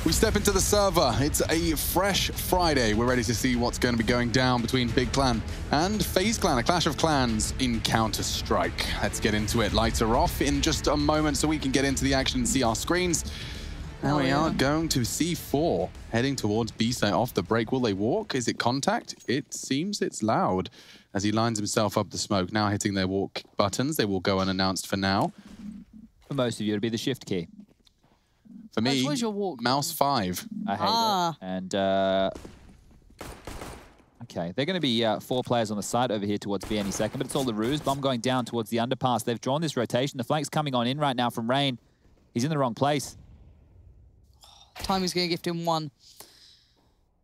We step into the server. It's a fresh Friday. We're ready to see what's going to be going down between Big Clan and FaZe Clan, a clash of clans in Counter-Strike. Let's get into it. Lights are off in just a moment so we can get into the action and see our screens. And we are going to C4, heading towards B site off the break. Will they walk? Is it contact? It seems it's loud as he lines himself up the smoke. Now hitting their walk buttons. They will go unannounced for now. For most of you, it'll be the shift key. For me, where's your walk? mouse 5. I hate it. And, okay, they're going to be 4 players on the side over here towards B any second, but it's all the ruse. Bomb going down towards the underpass. They've drawn this rotation. The flank's coming on in right now from Rain. He's in the wrong place. Timing's going to gift him 1.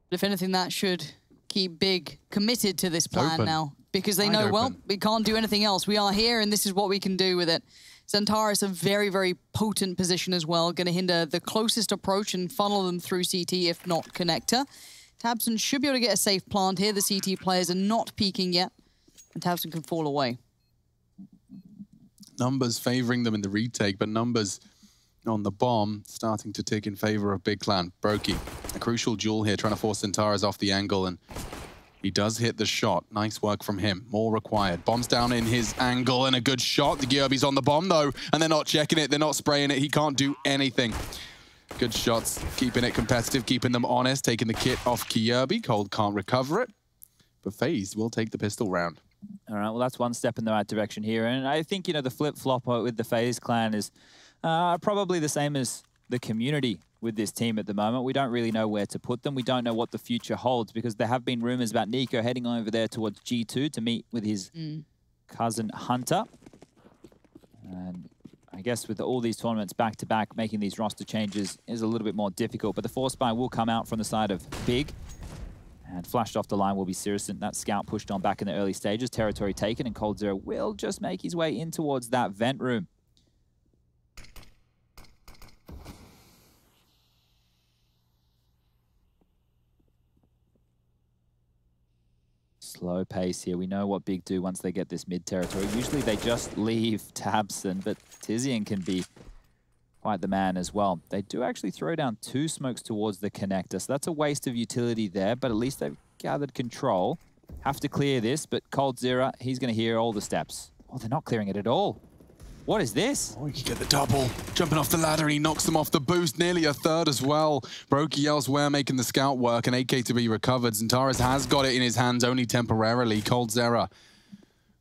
But if anything, that should keep Big committed to this plan now. Because they know, well, we can't do anything else. We are here, and this is what we can do with it. Xantares, a very, very potent position as well. Going to hinder the closest approach and funnel them through CT, if not connector. Tabson should be able to get a safe plant here. The CT players are not peeking yet, and Tabson can fall away. Numbers favoring them in the retake, but numbers on the bomb starting to tick in favor of Big Clan. Brokey, a crucial duel here, trying to force Xantares off the angle, and he does hit the shot. Nice work from him. More required. Bomb's down in his angle and a good shot. The Gyurby's on the bomb though, and they're not checking it. They're not spraying it. He can't do anything. Good shots, keeping it competitive, keeping them honest, taking the kit off Gyurby. Cold can't recover it, but FaZe will take the pistol round. All right, well, that's one step in the right direction here. And I think, you know, the flip-flop with the FaZe Clan is probably the same as the community with this team at the moment. We don't really know where to put them. We don't know what the future holds because there have been rumors about Nico heading over there towards G2 to meet with his cousin Hunter. And I guess with all these tournaments back-to-back, making these roster changes is a little bit more difficult. But the force buy will come out from the side of Big. And flashed off the line will be Sirison. That scout pushed on back in the early stages. Territory taken, and coldzera will just make his way in towards that vent room. Slow pace here. We know what Big do once they get this mid territory. Usually they just leave Tabson, but Tizian can be quite the man as well. They do actually throw down 2 smokes towards the connector, so that's a waste of utility there, but at least they've gathered control. Have to clear this, but coldzera, he's going to hear all the steps. Oh, they're not clearing it at all. What is this? Oh, he can get the double. Jumping off the ladder, and he knocks them off the boost. Nearly a third as well. Brokey elsewhere making the scout work, an AK to be recovered. Xantares has got it in his hands only temporarily. coldzera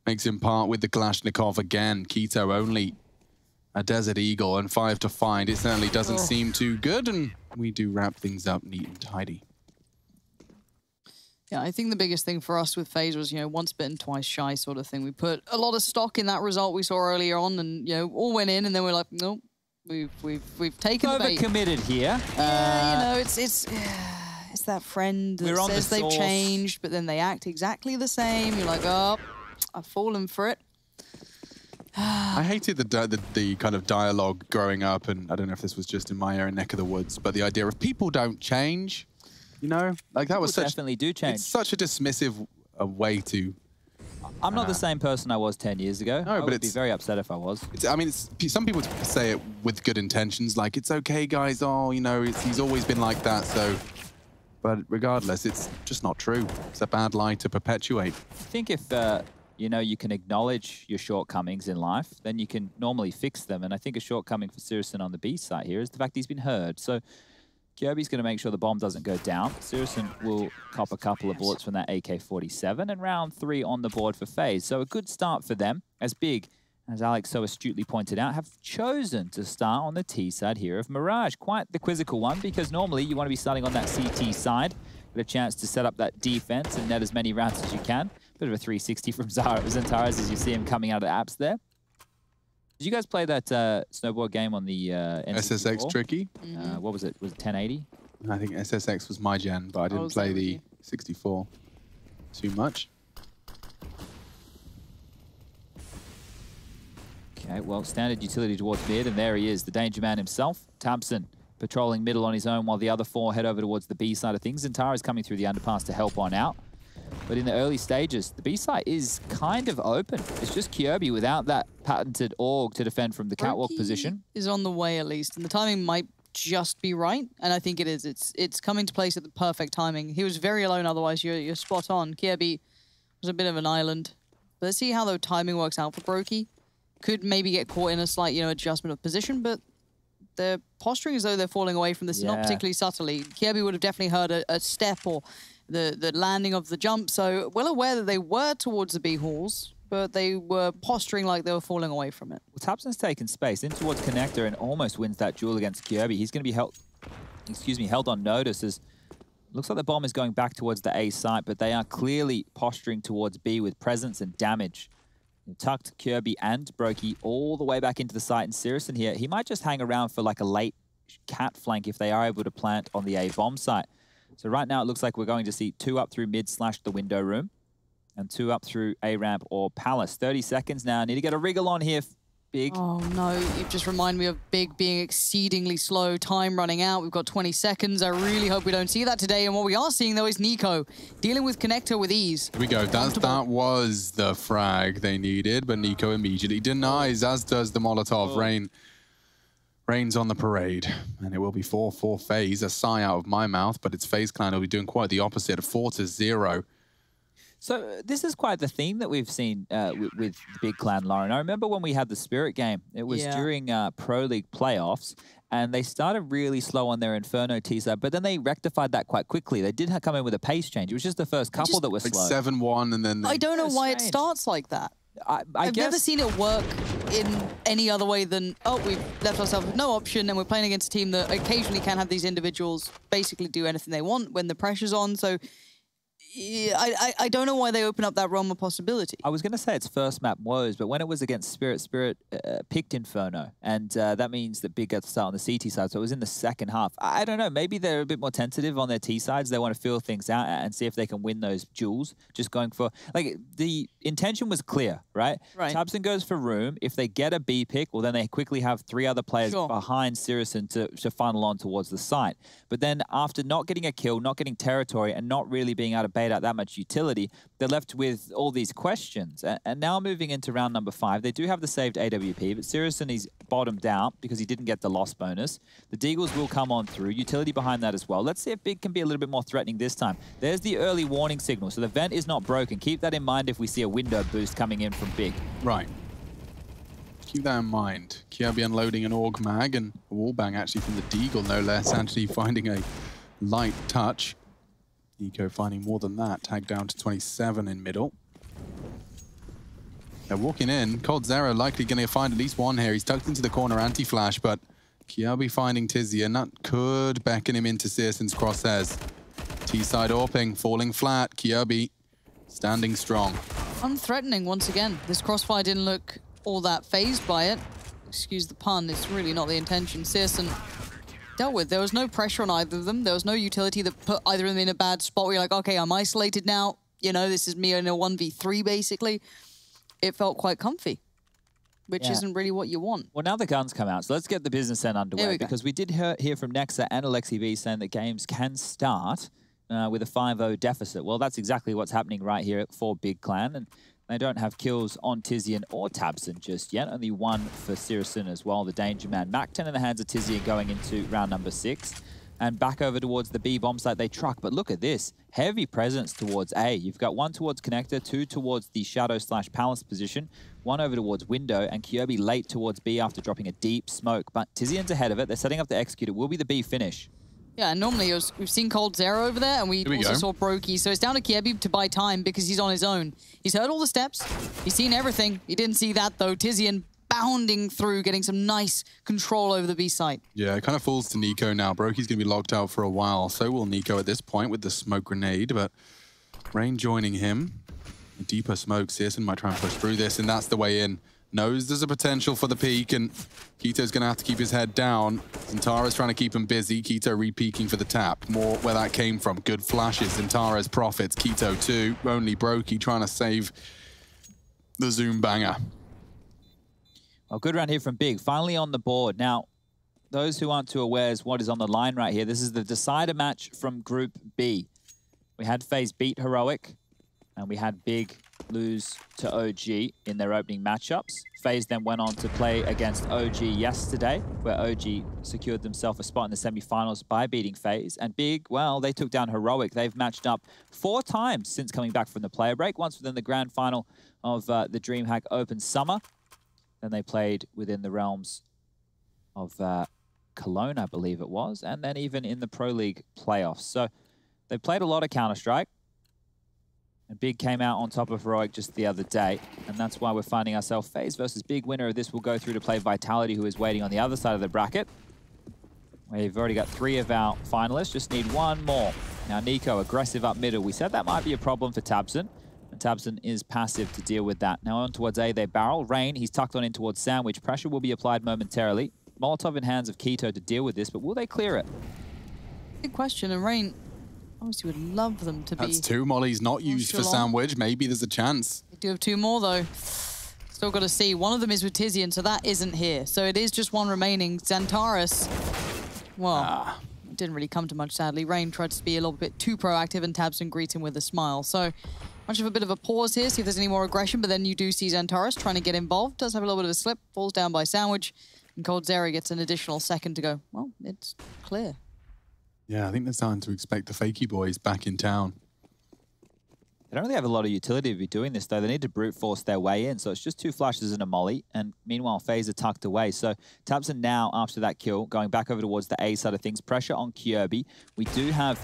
makes him part with the Kalashnikov again. Keto only a Desert Eagle and 5 to find. It certainly doesn't seem too good, and we do wrap things up neat and tidy. Yeah, I think the biggest thing for us with FaZe was, you know, once bitten, twice shy sort of thing. We put a lot of stock in that result we saw earlier on, and, you know, all went in, and then we're like, nope, we've taken the bait. Overcommitted here. Yeah, you know, it's that friend that says they've changed, but then they act exactly the same. You're like, oh, I've fallen for it. I hated the kind of dialogue growing up, and I don't know if this was just in my area neck of the woods, but the idea of people don't change, you know, like that was such, definitely do change. It's such a dismissive way to. I'm not the same person I was 10 years ago. No, I but would be very upset if I was. I mean, some people say it with good intentions, like it's okay, guys. Oh, you know, he's always been like that. So, but regardless, it's just not true. It's a bad lie to perpetuate. I think if you know, you can acknowledge your shortcomings in life, then you can normally fix them. And I think a shortcoming for Sirison on the B site here is the fact he's been heard. So Gyurby's going to make sure the bomb doesn't go down. Sirison will cop a couple of bullets from that AK-47, and round 3 on the board for FaZe. So a good start for them, as Big, as Alex so astutely pointed out, have chosen to start on the T side here of Mirage. Quite the quizzical one, because normally you want to be starting on that CT side, get a chance to set up that defense and net as many rounds as you can. Bit of a 360 from Xantares as you see him coming out of the apps there. Did you guys play that snowboard game on the SSX Tricky? What was it? Was it 1080? I think SSX was my gen, but I didn't play the 64 too much. Okay, well, standard utility towards mid, and there he is, the danger man himself. Tabson patrolling middle on his own while the other 4 head over towards the B side of things. Xantares is coming through the underpass to help on out. But in the early stages, the B site is kind of open. It's just Gyurby without that patented AUG to defend from the catwalk position. Is on the way at least, and the timing might just be right, and I think it is. It's coming to place at the perfect timing. He was very alone, otherwise you're spot on. Kirby was a bit of an island. But let's see how the timing works out for Brokey. Could maybe get caught in a slight, adjustment of position, but they're posturing as though they're falling away from this, not particularly subtly. Kirby would have definitely heard a step or the landing of the jump, so well aware that they were towards the B halls, but they were posturing like they were falling away from it. Well, Tabson's taken space in towards Connector and almost wins that duel against Kirby. He's going to be held on notice as looks like the bomb is going back towards the A site, but they are clearly posturing towards B with presence and damage. Tucked Kirby and Brokey all the way back into the site, and Sirison here, he might just hang around for like a late cat flank if they are able to plant on the A bomb site. So right now it looks like we're going to see 2 up through mid / the window room and 2 up through A ramp or Palace. 30 seconds now. Need to get a wriggle on here, Big. Oh no, you've just reminded me of Big being exceedingly slow, time running out. We've got 20 seconds. I really hope we don't see that today. And what we are seeing though is Nico dealing with Connector with ease. Here we go. That was the frag they needed, but Nico immediately denies, as does the Molotov. Rain's on the parade, and it will be 4-4 FaZe. A sigh out of my mouth, but it's FaZe Clan will be doing quite the opposite, 4-0. So this is quite the theme that we've seen with the big clan, Lauren. I remember when we had the Spirit game, it was during Pro League playoffs, and they started really slow on their Inferno teaser, but then they rectified that quite quickly. They did come in with a pace change. It was just the first couple that were slow. 7-1, and then... I don't know why it starts like that. I've never seen it work in any other way than, oh, we've left ourselves with no option and we're playing against a team that occasionally can have these individuals basically do anything they want when the pressure's on. So yeah, I don't know why they open up that realm of possibility. I was going to say its first map was, but when it was against Spirit, Spirit picked Inferno, and that means that Big got to start on the CT side, so it was in the second half. I don't know, maybe they're a bit more tentative on their T sides. They want to feel things out and see if they can win those duels, just going for, like, the intention was clear, right? Tabson goes for room. If they get a B pick, well, then they quickly have 3 other players behind Sirison to funnel on towards the site. But then after not getting a kill, not getting territory, and not really being able to bait out that much utility, they're left with all these questions. And now moving into round number 5, they do have the saved AWP, but Sirison is bottomed out because he didn't get the loss bonus. The Deagles will come on through, utility behind that as well. Let's see if Big can be a little bit more threatening this time. There's the early warning signal, so the vent is not broken. Keep that in mind if we see a window boost coming in from Big. Right. Keep that in mind. Kirby unloading an AUG mag and a wallbang actually from the Deagle, no less. Actually finding a light touch. Nico finding more than that, tagged down to 27 in middle. They're walking in. Cold Zero likely going to find at least one here. He's tucked into the corner, anti-flash, but Kirby finding Tizzy, and that could beckon him into Searson's crosshairs. T-side AWPing, falling flat. Kirby standing strong. Unthreatening once again. This crossfire didn't look all that phased by it. Excuse the pun, it's really not the intention. Searson dealt with. There was no pressure on either of them. There was no utility that put either of them in a bad spot where you're like, okay, I'm isolated now. You know, this is me in a 1v3 basically. It felt quite comfy, which isn't really what you want. Well, now the guns come out, so let's get the business end underway, because we did hear from Nexa and Alexi V saying that games can start with a 5-0 deficit. Well, that's exactly what's happening right here for Big Clan, and they don't have kills on Tizian or Tabson just yet. Only one for Sirison as well, the Danger Man. Mac 10 in the hands of Tizian going into round number 6. And back over towards the B bomb site they truck. But look at this. Heavy presence towards A. You've got 1 towards Connector, 2 towards the Shadow/Palace position, 1 over towards Window, and Kirby late towards B after dropping a deep smoke. But Tizian's ahead of it. They're setting up to execute. It will be the B finish. Yeah, normally we've seen Cold Zero over there, and we also saw Brokey. So it's down to Kirby to buy time because he's on his own. He's heard all the steps. He's seen everything. He didn't see that, though. Tizian bounding through, getting some nice control over the B site. Yeah, it kind of falls to Nico now. Brokey's going to be locked out for a while. So will Nico at this point with the smoke grenade, but Rain joining him. A deeper smoke. Searson might try and push through this, and that's the way in. Knows there's a potential for the peak, and Kito's going to have to keep his head down. Zintara's trying to keep him busy. Kito re-peeking for the tap. More where that came from. Good flashes. Zintara's profits. Kito too. Only Brokey trying to save the Zoom banger. Well, good round here from Big. Finally on the board. Now, those who aren't too aware is what is on the line right here. This is the decider match from Group B. We had FaZe beat Heroic, and we had Big lose to OG in their opening matchups. FaZe then went on to play against OG yesterday, where OG secured themselves a spot in the semifinals by beating FaZe. And Big, well, they took down Heroic. They've matched up 4 times since coming back from the player break, once within the grand final of the DreamHack Open Summer. Then they played within the realms of Cologne, I believe it was, and then even in the Pro League playoffs. So they played a lot of Counter-Strike. And Big came out on top of Heroic just the other day, and that's why we're finding ourselves FaZe versus Big. Winner of this will go through to play Vitality, who is waiting on the other side of the bracket. We've already got 3 of our finalists, just need 1 more. Now Nico, aggressive up middle. We said that might be a problem for tabseN, and tabseN is passive to deal with that. Now on towards A, they barrel. Rain, he's tucked on in towards Sandwich. Pressure will be applied momentarily. Molotov in hands of Keto to deal with this, but will they clear it? Good question, and Rain obviously would love them to be... That's 2 mollies not used for Sandwich. Maybe there's a chance. They do have 2 more, though. Still got to see. One of them is with Tizian, so that isn't here. So it is just 1 remaining. Xantares, well, it didn't really come to much, sadly. Rain tried to be a little bit too proactive, and tabseN greets him with a smile. So much of a bit of a pause here, see if there's any more aggression, but then you do see Xantares trying to get involved. Does have a little bit of a slip, falls down by Sandwich, and coldzera gets an additional second to go. Well, it's clear. Yeah, I think they're starting to expect the Fakey boys back in town. They don't really have a lot of utility to be doing this, though. They need to brute force their way in. So it's just 2 flashes and a molly. And meanwhile, FaZe are tucked away. So tabseN now, after that kill, going back over towards the A side of things. Pressure on Kjaerbye. We do have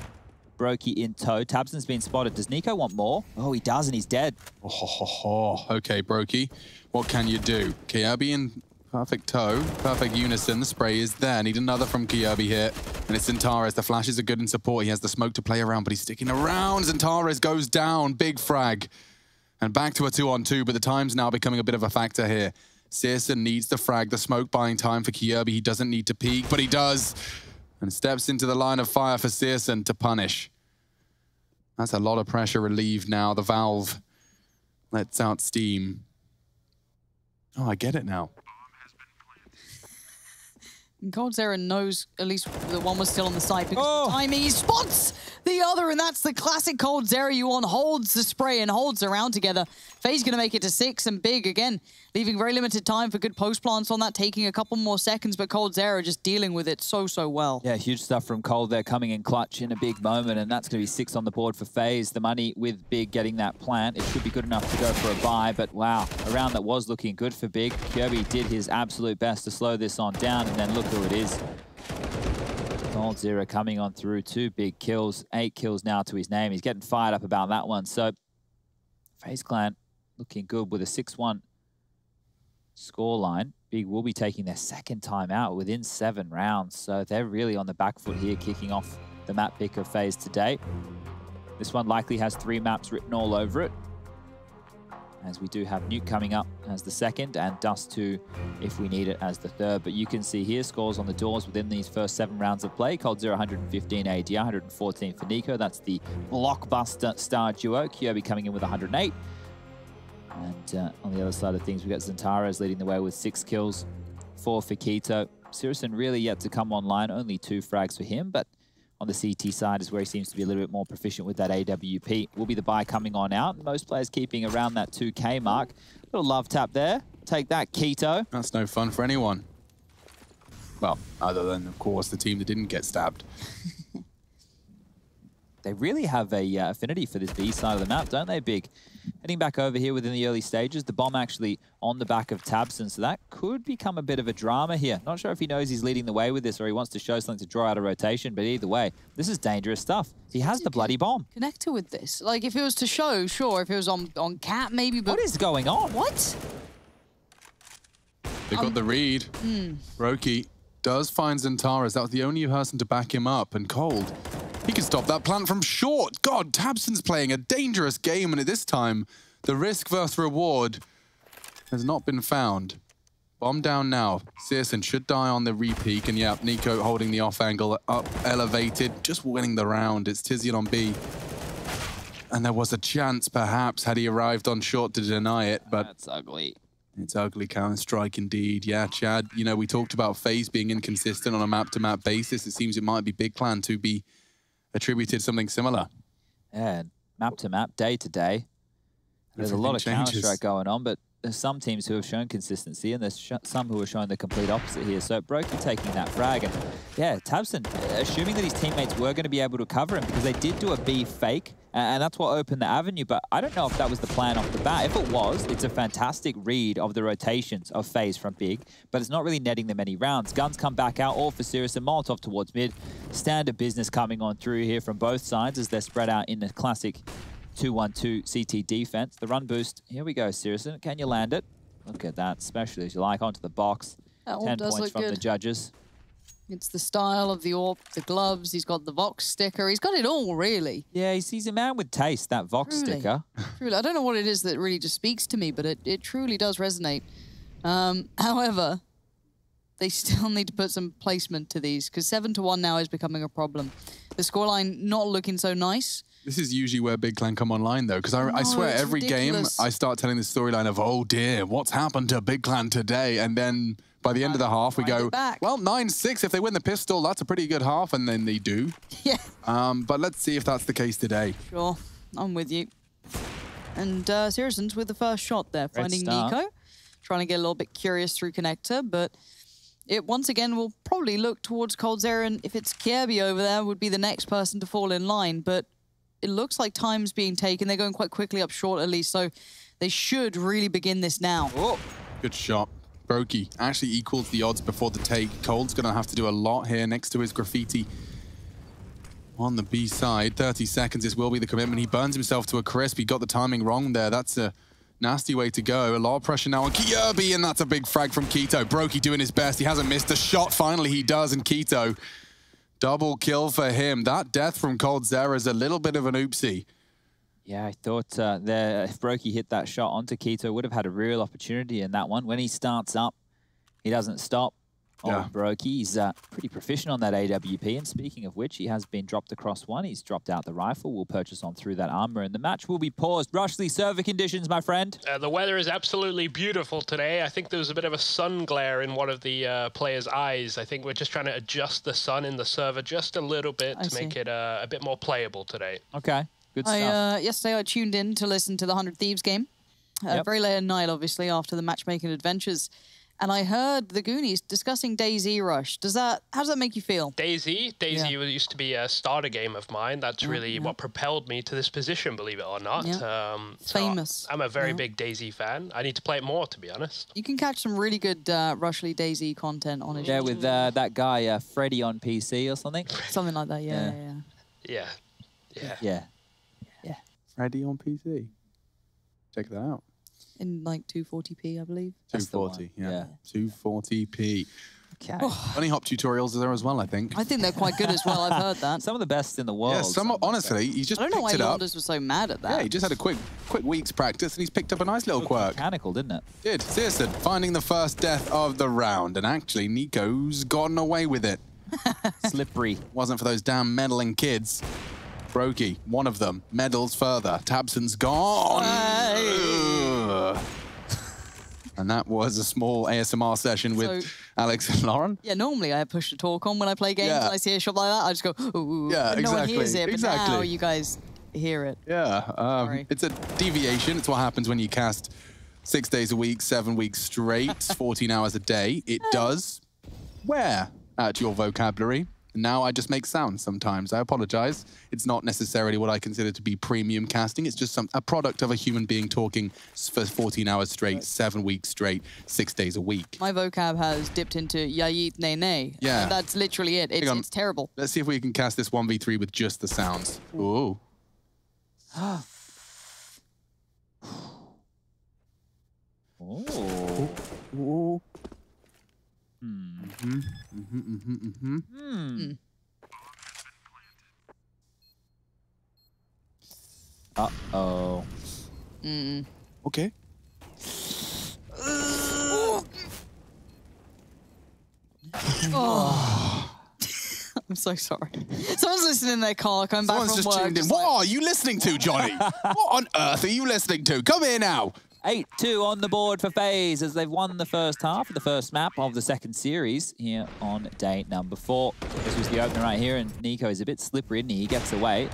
Brokey in tow. tabseN's been spotted. Does Nico want more? Oh, he does, and he's dead. Okay, Brokey. What can you do? Kjaerbye in perfect tow, perfect unison. The spray is there. Need another from Kjaerbye here. And it's Xantares. The flashes are good in support. He has the smoke to play around, but he's sticking around. Xantares goes down. Big frag. And back to a 2-on-2, but the time's now becoming a bit of a factor here. CSGO needs the frag, the smoke buying time for Kjaerbye. He doesn't need to peek, but he does. And steps into the line of fire for CSGO to punish. That's a lot of pressure relieved now. The Valve lets out steam. Oh, I get it now. And coldzera knows at least that one was still on the site because of the timing. He spots the other, and that's the classic coldzera. You on holds the spray and holds around together. FaZe going to make it to 6, and Big, again, leaving very limited time for good post plants on that, taking a couple more seconds, but coldzera just dealing with it so well. Yeah, huge stuff from Cold there, coming in clutch in a big moment, and that's going to be 6 on the board for FaZe. The money with Big getting that plant, it should be good enough to go for a buy, but wow, a round that was looking good for Big. Kjaerbye did his absolute best to slow this on down, and then look who it is. coldzera coming on through, 2 big kills, 8 kills now to his name. He's getting fired up about that one. So FaZe Clan looking good with a 6-1 scoreline. Big will be taking their 2nd time out within 7 rounds. So they're really on the back foot here, kicking off the map pick of FaZe today. This one likely has 3 maps written all over it, as we do have Nuke coming up as the 2nd, and Dust 2 if we need it as the 3rd. But you can see here scores on the doors within these first 7 rounds of play. coldzera 115 AD, 114 for Nico. That's the blockbuster star duo. Kjaerbye coming in with 108. And on the other side of things, we've got Xantares leading the way with 6 kills, 4 for Keto. Sirison really yet to come online, only 2 frags for him, but on the CT side is where he seems to be a little bit more proficient with that AWP. Will be the buy coming on out. Most players keeping around that 2K mark. Little love tap there. Take that, Keto. That's no fun for anyone. Well, other than, of course, the team that didn't get stabbed. They really have a affinity for this B side of the map, don't they, Big? Heading back over here within the early stages, the bomb actually on the back of tabseN, so that could become a bit of a drama here. Not sure if he knows he's leading the way with this or he wants to show something to draw out a rotation, but either way, this is dangerous stuff. He has the bloody bomb. Connector with this. Like, if it was to show, sure, if it was on Cat, maybe, but... What is going on? What? They got the read. Brokey does find Xantares. That was the only person to back him up, and Cold, he can stop that plant from short. God, tabseN's playing a dangerous game, and at this time, the risk versus reward has not been found. Bomb down now. CSGO should die on the re-peak, and yeah, Nico holding the off angle up, elevated, just winning the round. It's Tizian on B. And there was a chance, perhaps, had he arrived on short to deny it, but... That's ugly. It's ugly Counter-Strike indeed. Yeah, Chad, you know, we talked about FaZe being inconsistent on a map-to-map basis. It seems it might be Big Clan to be attributed something similar. Yeah, map to map, day to day. There's a lot of Counter-Strike going on, but there's some teams who have shown consistency, and there's some who are showing the complete opposite here. So Brokey taking that frag, and yeah, tabseN, assuming that his teammates were going to be able to cover him, because they did do a B fake, and that's what opened the avenue, but I don't know if that was the plan off the bat. If it was, it's a fantastic read of the rotations of FaZe from Big, but it's not really netting them any rounds. Guns come back out, all for Sirius, and Molotov towards mid. Standard business coming on through here from both sides as they're spread out in the classic 2-1-2 CT defense. The run boost, here we go, Sirius. Can you land it? Look at that, especially as you like, onto the box. 10 points from the judges. It's the style of the AWP, the gloves, he's got the Vox sticker, he's got it all, really. Yeah, he's a man with taste, that Vox sticker. Truly. I don't know what it is that really just speaks to me, but it truly does resonate. However, they still need to put some placement to these, because 7-1 now is becoming a problem. The scoreline not looking so nice. This is usually where Big Clan come online, though, because I swear every game I start telling the storyline of, oh dear, what's happened to Big Clan today? And then by the end of the half, we go, well, 9-6. If they win the pistol, that's a pretty good half, and then they do. Yeah. But let's see if that's the case today. Sure, I'm with you. And Sirius's with the first shot there, finding Nico. Trying to get a little bit curious through connector, but it once again will probably look towards coldzera, and if it's Kjaerbye over there, would be the next person to fall in line, but it looks like time's being taken. They're going quite quickly up short, at least, so they should really begin this now. Oh, good shot. Brokey actually equals the odds before the take. Cold's going to have to do a lot here next to his graffiti on the B side. 30 seconds, this will be the commitment. He burns himself to a crisp. He got the timing wrong there. That's a nasty way to go. A lot of pressure now on Kjaerbye, and that's a big frag from Keto. Brokey doing his best. He hasn't missed a shot. Finally, he does, and Keto, double kill for him. That death from coldzera is a little bit of an oopsie. Yeah, I thought there, if Brokey hit that shot onto Keto, would have had a real opportunity in that one. When he starts up, he doesn't stop. Oh, Brokey, he's pretty proficient on that AWP. And speaking of which, he has been dropped across one. He's dropped out the rifle. We'll purchase on through that armor, and the match will be paused. Rushley, server conditions, my friend. The weather is absolutely beautiful today. I think there was a bit of a sun glare in one of the players' eyes. I think we're just trying to adjust the sun in the server just a little bit to make it a bit more playable today. Okay, good stuff. Yesterday I tuned in to listen to the 100 Thieves game. Very late at night, obviously, after the matchmaking adventures. And I heard the Goonies discussing DayZ Rush. How does that make you feel? DayZ used to be a starter game of mine. That's really what propelled me to this position, believe it or not. Famous. So I'm a very big DayZ fan. I need to play it more, to be honest. You can catch some really good Rushley DayZ content on it. Yeah, with that guy, Freddy on PC or something. Something like that, Yeah. Freddy on PC. Check that out. In like 240p, I believe. 240, yeah. 240p. Okay. Bunny hop tutorials are there as well, I think. I think they're quite good as well. I've heard that. Some of the best in the world. Yeah, honestly, he just picked it up. I don't know why Launders was so mad at that. Yeah, he just had a quick week's practice, and he's picked up a nice little quirk. Mechanical, didn't it? Did. CSGO finding the first death of the round, and actually, Nico's gotten away with it. Slippery. Wasn't for those damn meddling kids. Brokey, one of them, medals further. tabseN's gone. And that was a small ASMR session with Alex and Lauren. Yeah, normally I push the talk on when I play games and I see a shot like that, I just go, ooh. Yeah, exactly. No one hears it, but now you guys hear it. Yeah, it's a deviation. It's what happens when you cast 6 days a week, 7 weeks straight, 14 hours a day. It does wear at your vocabulary. Now I just make sounds sometimes. I apologize. It's not necessarily what I consider to be premium casting. It's just a product of a human being talking for 14 hours straight, 7 weeks straight, 6 days a week. My vocab has dipped into yayit ne ne. Yeah. And that's literally it. It's terrible. Let's see if we can cast this 1v3 with just the sounds. Ooh. Oh. Ooh. Uh-oh. Okay. I'm so sorry. Someone's listening in their car, coming back from work. Someone's just tuned in. What are you listening to, Johnny? What on earth are you listening to? Come here now. 8-2 on the board for FaZe as they've won the first half of the first map of the second series here on day number 4. This was the opener right here, and Nico is a bit slippery, isn't he? He gets away.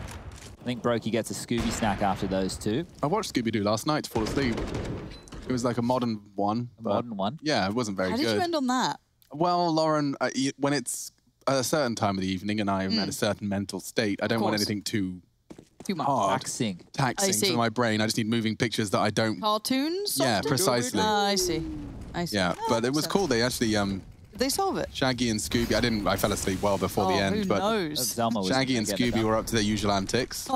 I think Brokey gets a Scooby snack after those two. I watched Scooby-Doo last night to fall asleep. It was like a modern one. A modern one? Yeah, it wasn't very good. How did you end on that? Well, Lauren, when it's at a certain time of the evening and I'm at a certain mental state, I don't want anything too much. hard. Taxing to my brain. I just need moving pictures that I don't... Cartoons? Yeah, often? precisely. I see. Yeah, but it was cool. They actually... Did they solve it? Shaggy and Scooby... I fell asleep well before the end, who but knows? Shaggy and Scooby were up to their usual antics.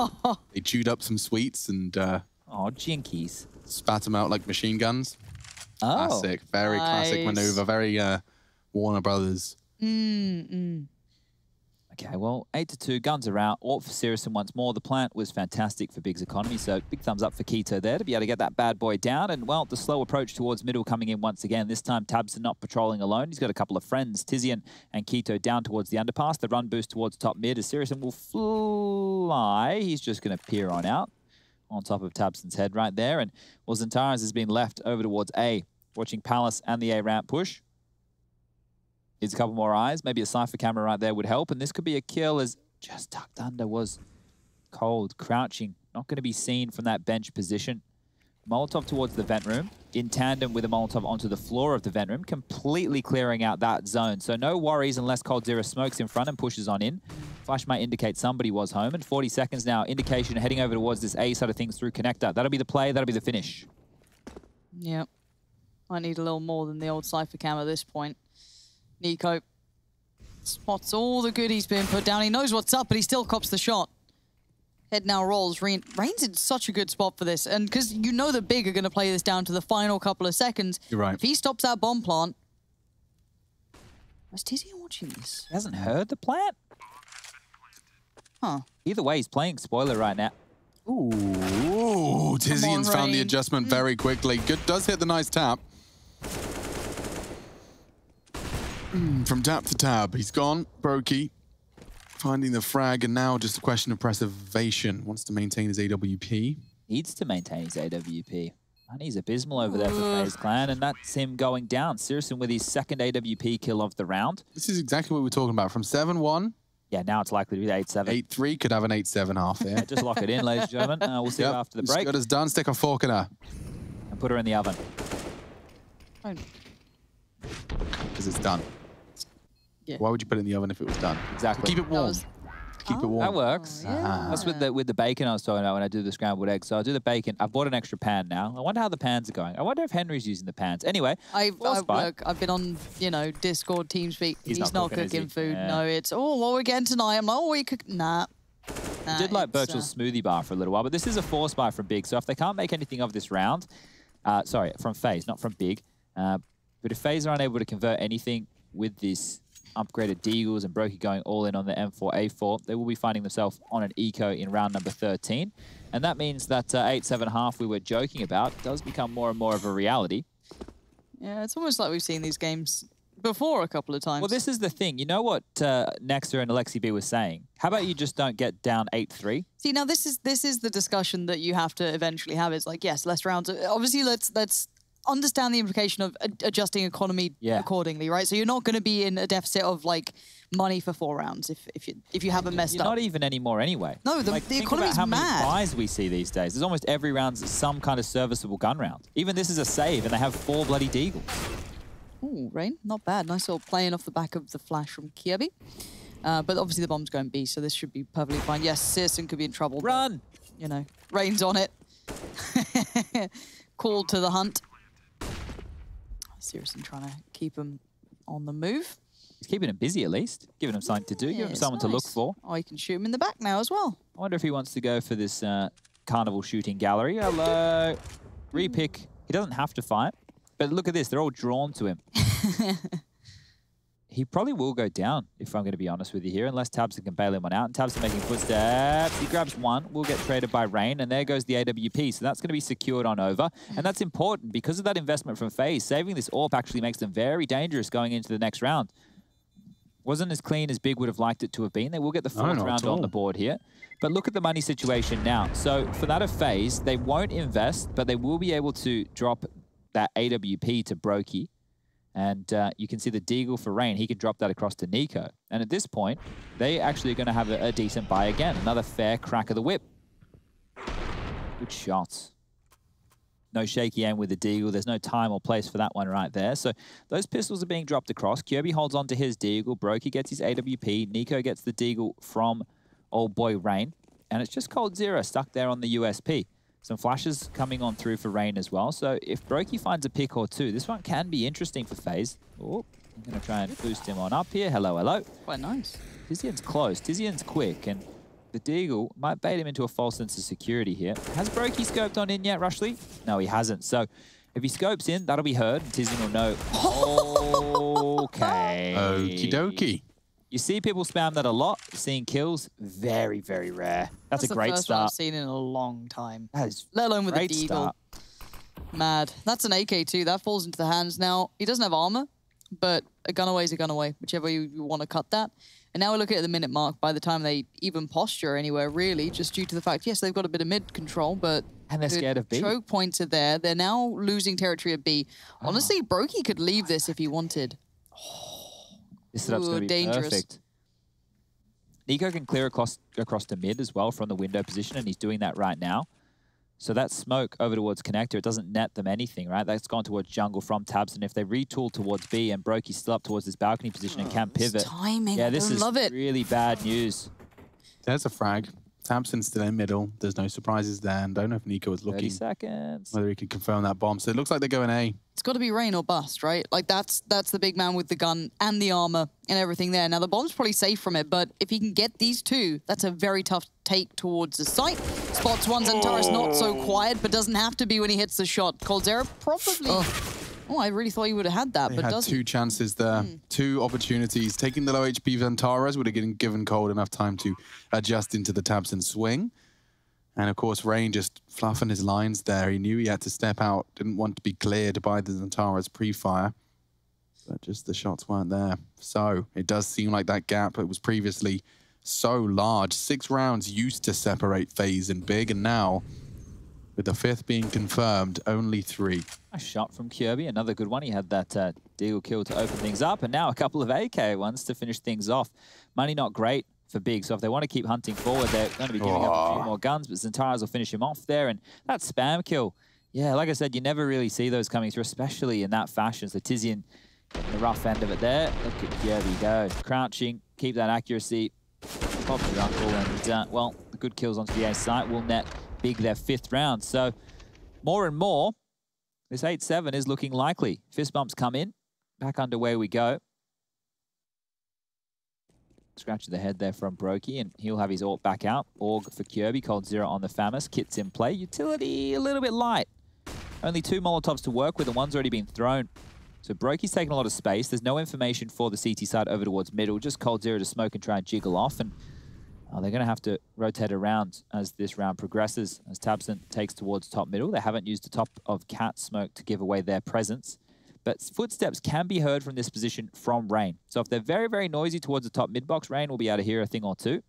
They chewed up some sweets and oh, jinkies. Spat them out like machine guns. Oh. Classic. Very classic maneuver. Very Warner Brothers. Okay, well, 8-2, guns are out. Alt for Sirison once more. The plant was fantastic for Big's economy, so big thumbs up for Keto there to be able to get that bad boy down. And, well, the slow approach towards middle coming in once again. This time, Tabson not patrolling alone. He's got a couple of friends, Tizian and Keto, down towards the underpass. The run boost towards top mid as Sirison will fly. He's just going to peer on out on top of Tabson's head right there. And, well, Zentaras has been left over towards A, watching Palace and the A ramp push. Needs a couple more eyes. Maybe a Cypher camera right there would help. And this could be a kill as just tucked under was cold, crouching. Not going to be seen from that bench position. Molotov towards the vent room, in tandem with a Molotov onto the floor of the vent room, completely clearing out that zone. So no worries unless Cold Zero smokes in front and pushes on in. Flash might indicate somebody was home. And 40 seconds now, indication heading over towards this A side of things through connector. That'll be the play. That'll be the finish. Yep. I need a little more than the old Cypher cam at this point. Nico spots all the goodies being put down. He knows what's up, but he still cops the shot. Head now rolls. Rain's in such a good spot for this. And because you know that Big are going to play this down to the final couple of seconds. You're right. If he stops that bomb plant... Is Tizian watching this? He hasn't heard the plant? Huh. Either way, he's playing spoiler right now. Ooh, Tizian's found the adjustment very quickly. Good, does hit the nice tap. From tap to tab, he's gone. Brokey finding the frag, and now just a question of preservation. Wants to maintain his AWP. Needs to maintain his AWP. And he's abysmal over there for FaZe Clan, and that's him going down. Sirison with his second AWP kill of the round. This is exactly what we're talking about. From 7-1. Yeah, now it's likely to be 8-7. 8-3, could have an 8-7 half there. Yeah, just lock it in, ladies and gentlemen. We'll see you after the break. Scudder's done. Stick a fork in her. And put her in the oven. Because it's done. Yeah. Why would you put it in the oven if it was done? Exactly. Keep it warm. Keep it warm. That works. Yeah. That's with the bacon I was talking about when I do the scrambled eggs. So I'll do the bacon. I've bought an extra pan now. I wonder how the pans are going. I wonder if Henry's using the pans. Anyway, I've been on, Discord, TeamSpeak. He's not cooking food. Yeah. No, it's, what we're getting tonight. I'm like, we cook. Nah. I did like Birchall's smoothie bar for a little while, but this is a force buy from Big. So if they can't make anything of this round, sorry, from FaZe, not from Big. But if FaZe are unable to convert anything with this upgraded Deagles and Brokey going all in on the M4A4, they will be finding themselves on an eco in round number 13. And that means that 8-7.5 we were joking about does become more and more of a reality. Yeah, it's almost like we've seen these games before a couple of times. Well, this is the thing. You know what Nexa and Alexi B was saying? How about you just don't get down 8-3? See, now this is the discussion that you have to eventually have. It's like, yes, less rounds. Obviously, let's understand the implication of adjusting economy accordingly, right? So you're not going to be in a deficit of like money for 4 rounds if you haven't messed up. You're not even anymore anyway. No, the economy's how mad. Many buys we see these days. There's almost every round some kind of serviceable gun round. Even this is a save, and they have 4 bloody Deagles. Ooh, Rain, not bad. Nice little playing off the back of the flash from Kirby. But obviously the bomb's going B, so this should be perfectly fine. Yes, Sirison could be in trouble. Run! But, Rain's on it. Called to the hunt. Sirison trying to keep him on the move. He's keeping him busy at least, giving him something to do, giving him someone to look for. Oh, you can shoot him in the back now as well. I wonder if he wants to go for this carnival shooting gallery. Hello. Repick. He doesn't have to fight, but look at this. They're all drawn to him. He probably will go down, if I'm going to be honest with you here, unless Tabson can bail him one out. And Tabson making footsteps. He grabs one, will get traded by Rain, and there goes the AWP. So that's going to be secured on over. And that's important because of that investment from FaZe. Saving this AWP actually makes them very dangerous going into the next round. Wasn't as clean as Big would have liked it to have been. They will get the 4th round on the board here. But look at the money situation now. So for that of FaZe, they won't invest, but they will be able to drop that AWP to Brokey. And you can see the Deagle for Rain. He can drop that across to Nico. And at this point, they actually are going to have a decent buy again. Another fair crack of the whip. Good shots. No shaky aim with the Deagle. There's no time or place for that one right there. So those pistols are being dropped across. Kirby holds on to his Deagle. Brokey gets his AWP. Nico gets the Deagle from old boy Rain. And it's just Cold Zero stuck there on the USP. Some flashes coming on through for Rain as well. So if Brokey finds a pick or two, this one can be interesting for FaZe. Oh, I'm going to try and boost him on up here. Hello, hello. Quite nice. Tizian's close. Tizian's quick. And the Deagle might bait him into a false sense of security here. Has Brokey scoped on in yet, Rushley? No, he hasn't. So if he scopes in, that'll be heard. And Tizian will know. Okay. Okie dokie. You see people spam that a lot. Seeing kills, very, very rare. That's a great the first start. one I've seen in a long time. That is let alone with a great Deagle. Start. Mad. That's an AK too. That falls into the hands. Now, he doesn't have armor, but a gun away is a gun away, whichever you want to cut that. And now we're looking at the minute mark by the time they even posture anywhere, really, just due to the fact, yes, they've got a bit of mid control, but and they're scared of B. Choke points are there. They're now losing territory at B. Honestly, Brokey could leave this if he wanted. This setup's going to be dangerous. Perfect. Nico can clear across to mid as well from the window position, and he's doing that right now. So that smoke over towards connector, it doesn't net them anything, right? That's gone towards jungle from Tabs, and if they retool towards B and Brokey's still up towards this balcony position and can pivot. Timing, yeah, this is love it. really bad news. There's a frag. Tabson's still in middle. There's no surprises there. And don't know if Nico was looking 30 seconds. whether he can confirm that bomb. So it looks like they're going A. It's got to be Rain or bust, right? Like that's the big man with the gun and the armor and everything there. Now the bomb's probably safe from it, but if he can get these two, that's a very tough take towards the site. Spots one, Xantares not so quiet, but doesn't have to be when he hits the shot. Coldzera probably. Oh, I really thought he would have had that, They but had doesn't. two chances there, two opportunities. Taking the low HP Xantares would have given Cold enough time to adjust into the Tabson swing. And of course, Rain just fluffing his lines there. He knew he had to step out, didn't want to be cleared by the Xantares pre-fire. But just the shots weren't there. So it does seem like that gap that was previously so large. 6 rounds used to separate FaZe and Big, and now, with the 5th being confirmed, only 3. A shot from Kirby, another good one. He had that Deagle kill to open things up, and now a couple of AK ones to finish things off. Money not great for Big, so if they want to keep hunting forward, they're going to be giving up a few more guns, but Xantares will finish him off there, and that spam kill. Yeah, like I said, you never really see those coming through, especially in that fashion. So Tizian, the rough end of it there. Look at Kirby go. Crouching, keep that accuracy. Pop your uncle, and well, the good kills onto the A site will net Big their 5th round. So more and more, this 8-7 is looking likely. Fist bumps come in. Back underway we go. Scratch of the head there from Brokey, and he'll have his AWP back out. Org for Kirby, Cold Zero on the Famas. Kits in play. Utility a little bit light. Only 2 Molotovs to work with, and one's already been thrown. So Brokey's taking a lot of space. There's no information for the CT side over towards middle. Just Cold Zero to smoke and try and jiggle off. And they're going to have to rotate around as this round progresses. As Tabson takes towards top middle. They haven't used the top of Cat smoke to give away their presence. But footsteps can be heard from this position from Rain. So if they're very, very noisy towards the top mid-box, Rain will be able to hear a thing or two.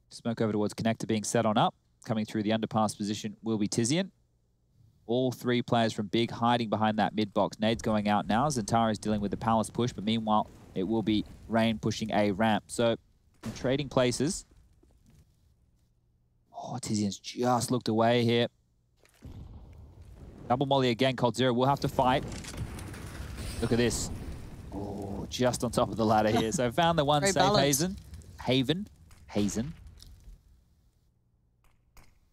Smoke over towards connector being set on up. Coming through the underpass position will be Tizian. All 3 players from Big hiding behind that mid-box. Nade's going out now. Xantares is dealing with the Palace push, but meanwhile, it will be Rain pushing a ramp. So, trading places. Oh, Tizian's just looked away here. Double molly again. Cold Zero will have to fight. Look at this. Oh, just on top of the ladder here. So found the one Very safe balanced. Hazen.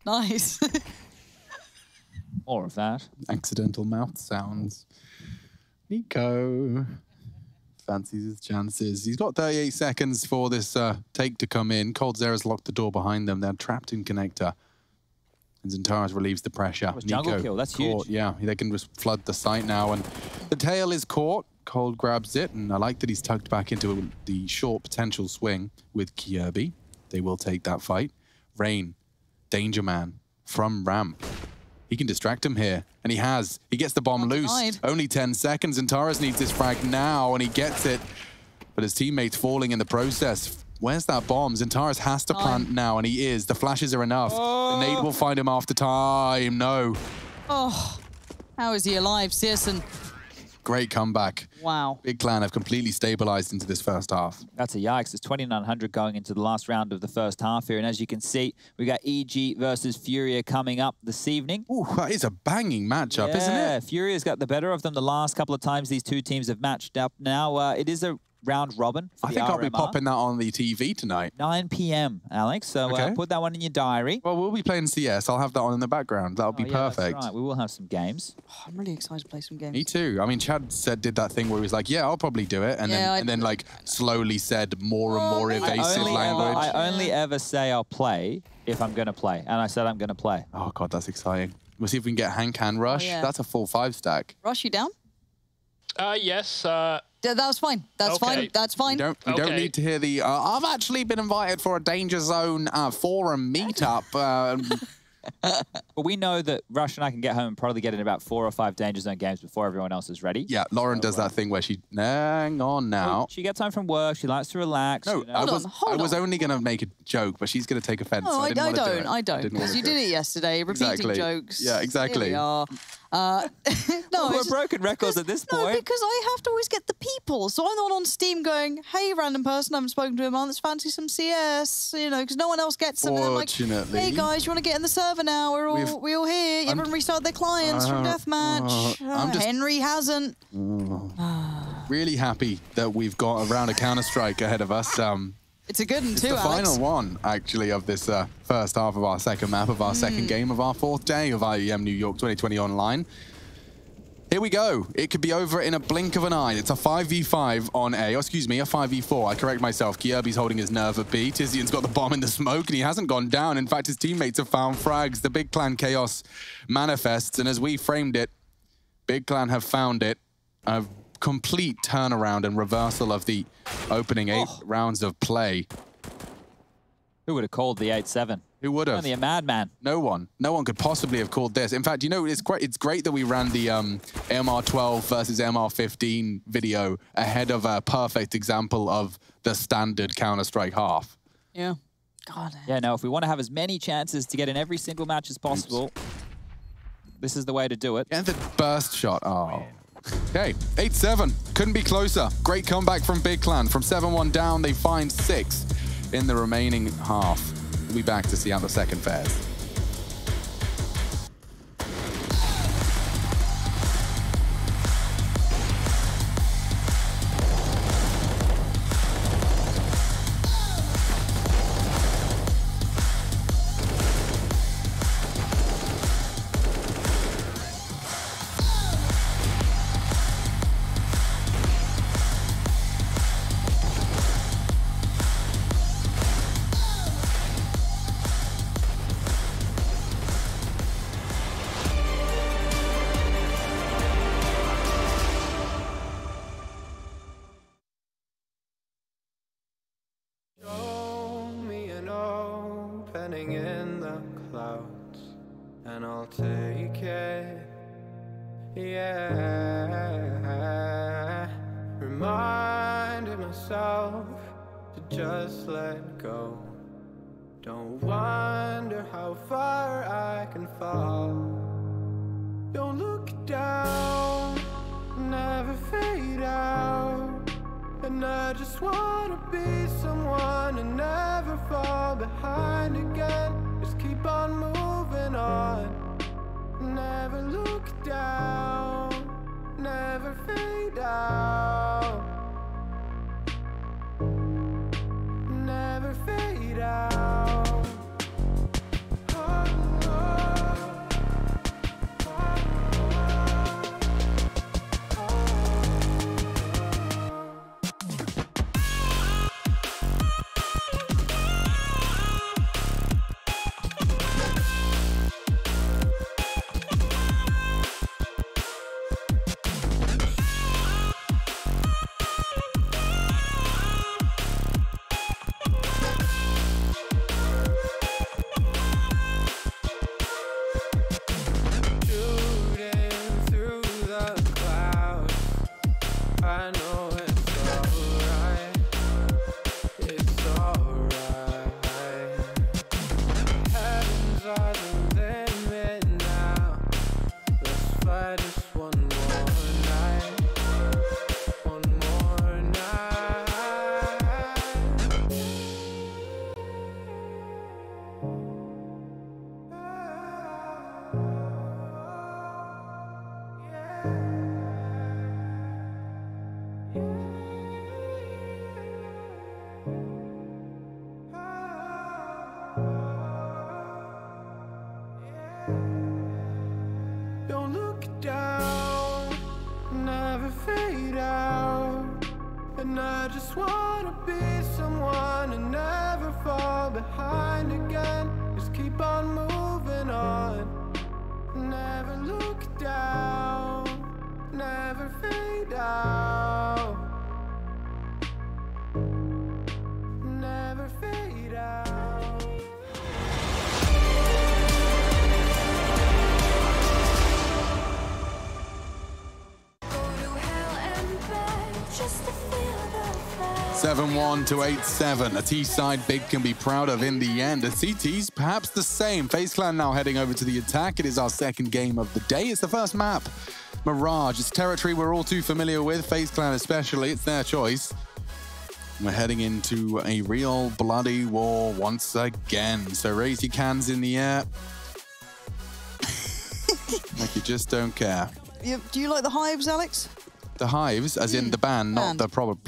Nice. More of that. Accidental mouth sounds. Nico fancies his chances. He's got 38 seconds for this take to come in. Cold Zera's locked the door behind them. They're trapped in connector. And Xantares relieves the pressure. That was jungle kill. That's caught. huge. Yeah, they can just flood the site now. And the tail is caught. Cold grabs it. And I like that he's tucked back into the short potential swing with Kirby. They will take that fight. Rain, Danger Man from ramp. He can distract him here. And he has. He gets the bomb loose. Denied. Only 10 seconds. Xantares needs this frag now. And he gets it. But his teammate's falling in the process. Where's that bomb? Xantares has to plant now, and he is. The flashes are enough. The nade will find him after time. No. Oh, how is he alive? Searson Great comeback. Wow. Big Clan have completely stabilized into this first half. That's a yikes. It's 2,900 going into the last round of the first half here. And as you can see, we got EG versus Furia coming up this evening. Ooh, that is a banging matchup, isn't it? Yeah, Furia's got the better of them the last couple of times these two teams have matched up. Now, it is a round robin for I think I'll be popping that on the TV tonight. 9 p.m., Alex. So put that one in your diary. Well, we'll be playing CS. I'll have that on in the background. That'll be perfect. That's right. We will have some games. Oh, I'm really excited to play some games. Me too. I mean, Chad did that thing where he was like, yeah, I'll probably do it. And then like slowly said more and more evasive language. I only ever say I'll play if I'm going to play. And I said I'm going to play. Oh, God, that's exciting. We'll see if we can get Hank and Rush. That's a full 5 stack. Rush, you down? Yes. That was fine. That's fine. That's fine. We don't need to hear the, I've actually been invited for a Danger Zone forum meetup. But we know that Rush and I can get home and probably get in about 4 or 5 Danger Zone games before everyone else is ready. Yeah, Lauren does that thing where she, hang on now. She gets home from work. She likes to relax. No, you know? I was only going to make a joke, but she's going to take offense. No, so I don't. Because you did it yesterday, repeating jokes. Yeah, exactly. Here we are. No, we're broken records at this point. No, because I have to always get the people. So I'm not on Steam going, hey, random person I haven't spoken to in a month, let's fancy some CS, you know, because no one else gets them. Fortunately. Like, hey, guys, you want to get in the server now? We're all here. Everyone restarted their clients from Deathmatch. Henry hasn't. Really happy that we've got a round of Counter-Strike ahead of us. It's a good one too, Alex. The final one, actually, of this first half of our second map, of our second game of our 4th day of IEM New York 2020 online. Here we go. It could be over in a blink of an eye. It's a 5v5 on A. Oh, excuse me, a 5v4. I correct myself. Kierby's holding his nerve at B. Tizian's got the bomb in the smoke, and he hasn't gone down. In fact, his teammates have found frags. The Big Clan chaos manifests, and as we framed it, Big Clan have found it. A complete turnaround and reversal of the opening 8 rounds of play. Who would have called the 8-7? Who would have? Only a madman. No one. No one could possibly have called this. In fact, you know, it's great that we ran the AMR 12 versus AMR 15 video ahead of a perfect example of the standard Counter-Strike half. Yeah. God. Yeah, no, if we want to have as many chances to get in every single match as possible, this is the way to do it. And the burst shot. Oh. Okay, 8-7. Couldn't be closer. Great comeback from Big Clan. From 7-1 down, they find 6 in the remaining half. We'll be back to see out the second phase. In the clouds, and I'll take it, yeah. Reminding myself to just let go. Don't wonder how far I can fall. Don't look down, never fade out. And I just wanna be someone and never fall behind again. Just keep on moving on. Never look down, never fade out. Never fade out. 7-1 to 8-7. A T-side big can be proud of in the end. A CT's perhaps the same. FaZe Clan now heading over to the attack. It is our second game of the day. It's the first map. Mirage. It's territory we're all too familiar with. FaZe Clan especially. It's their choice. We're heading into a real bloody war once again. So raise your cans in the air. Like you just don't care. Do you like the Hives, Alex? The Hives, as in the band, not the problem.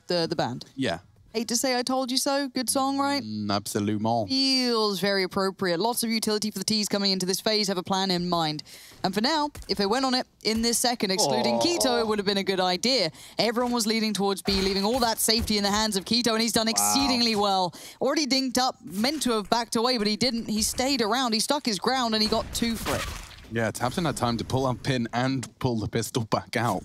No, the band. Yeah. Hate to say I told you so. Good song, right? Absolument. Feels very appropriate. Lots of utility for the T's coming into this phase, have a plan in mind. And for now, if they went on it in this second, excluding Keto, it would have been a good idea. Everyone was leading towards B, leaving all that safety in the hands of Keto, and he's done exceedingly well. Already dinked up, meant to have backed away, but he didn't. He stayed around, he stuck his ground, and he got 2 for it. Yeah, Tabson had time to pull up pin and pull the pistol back out.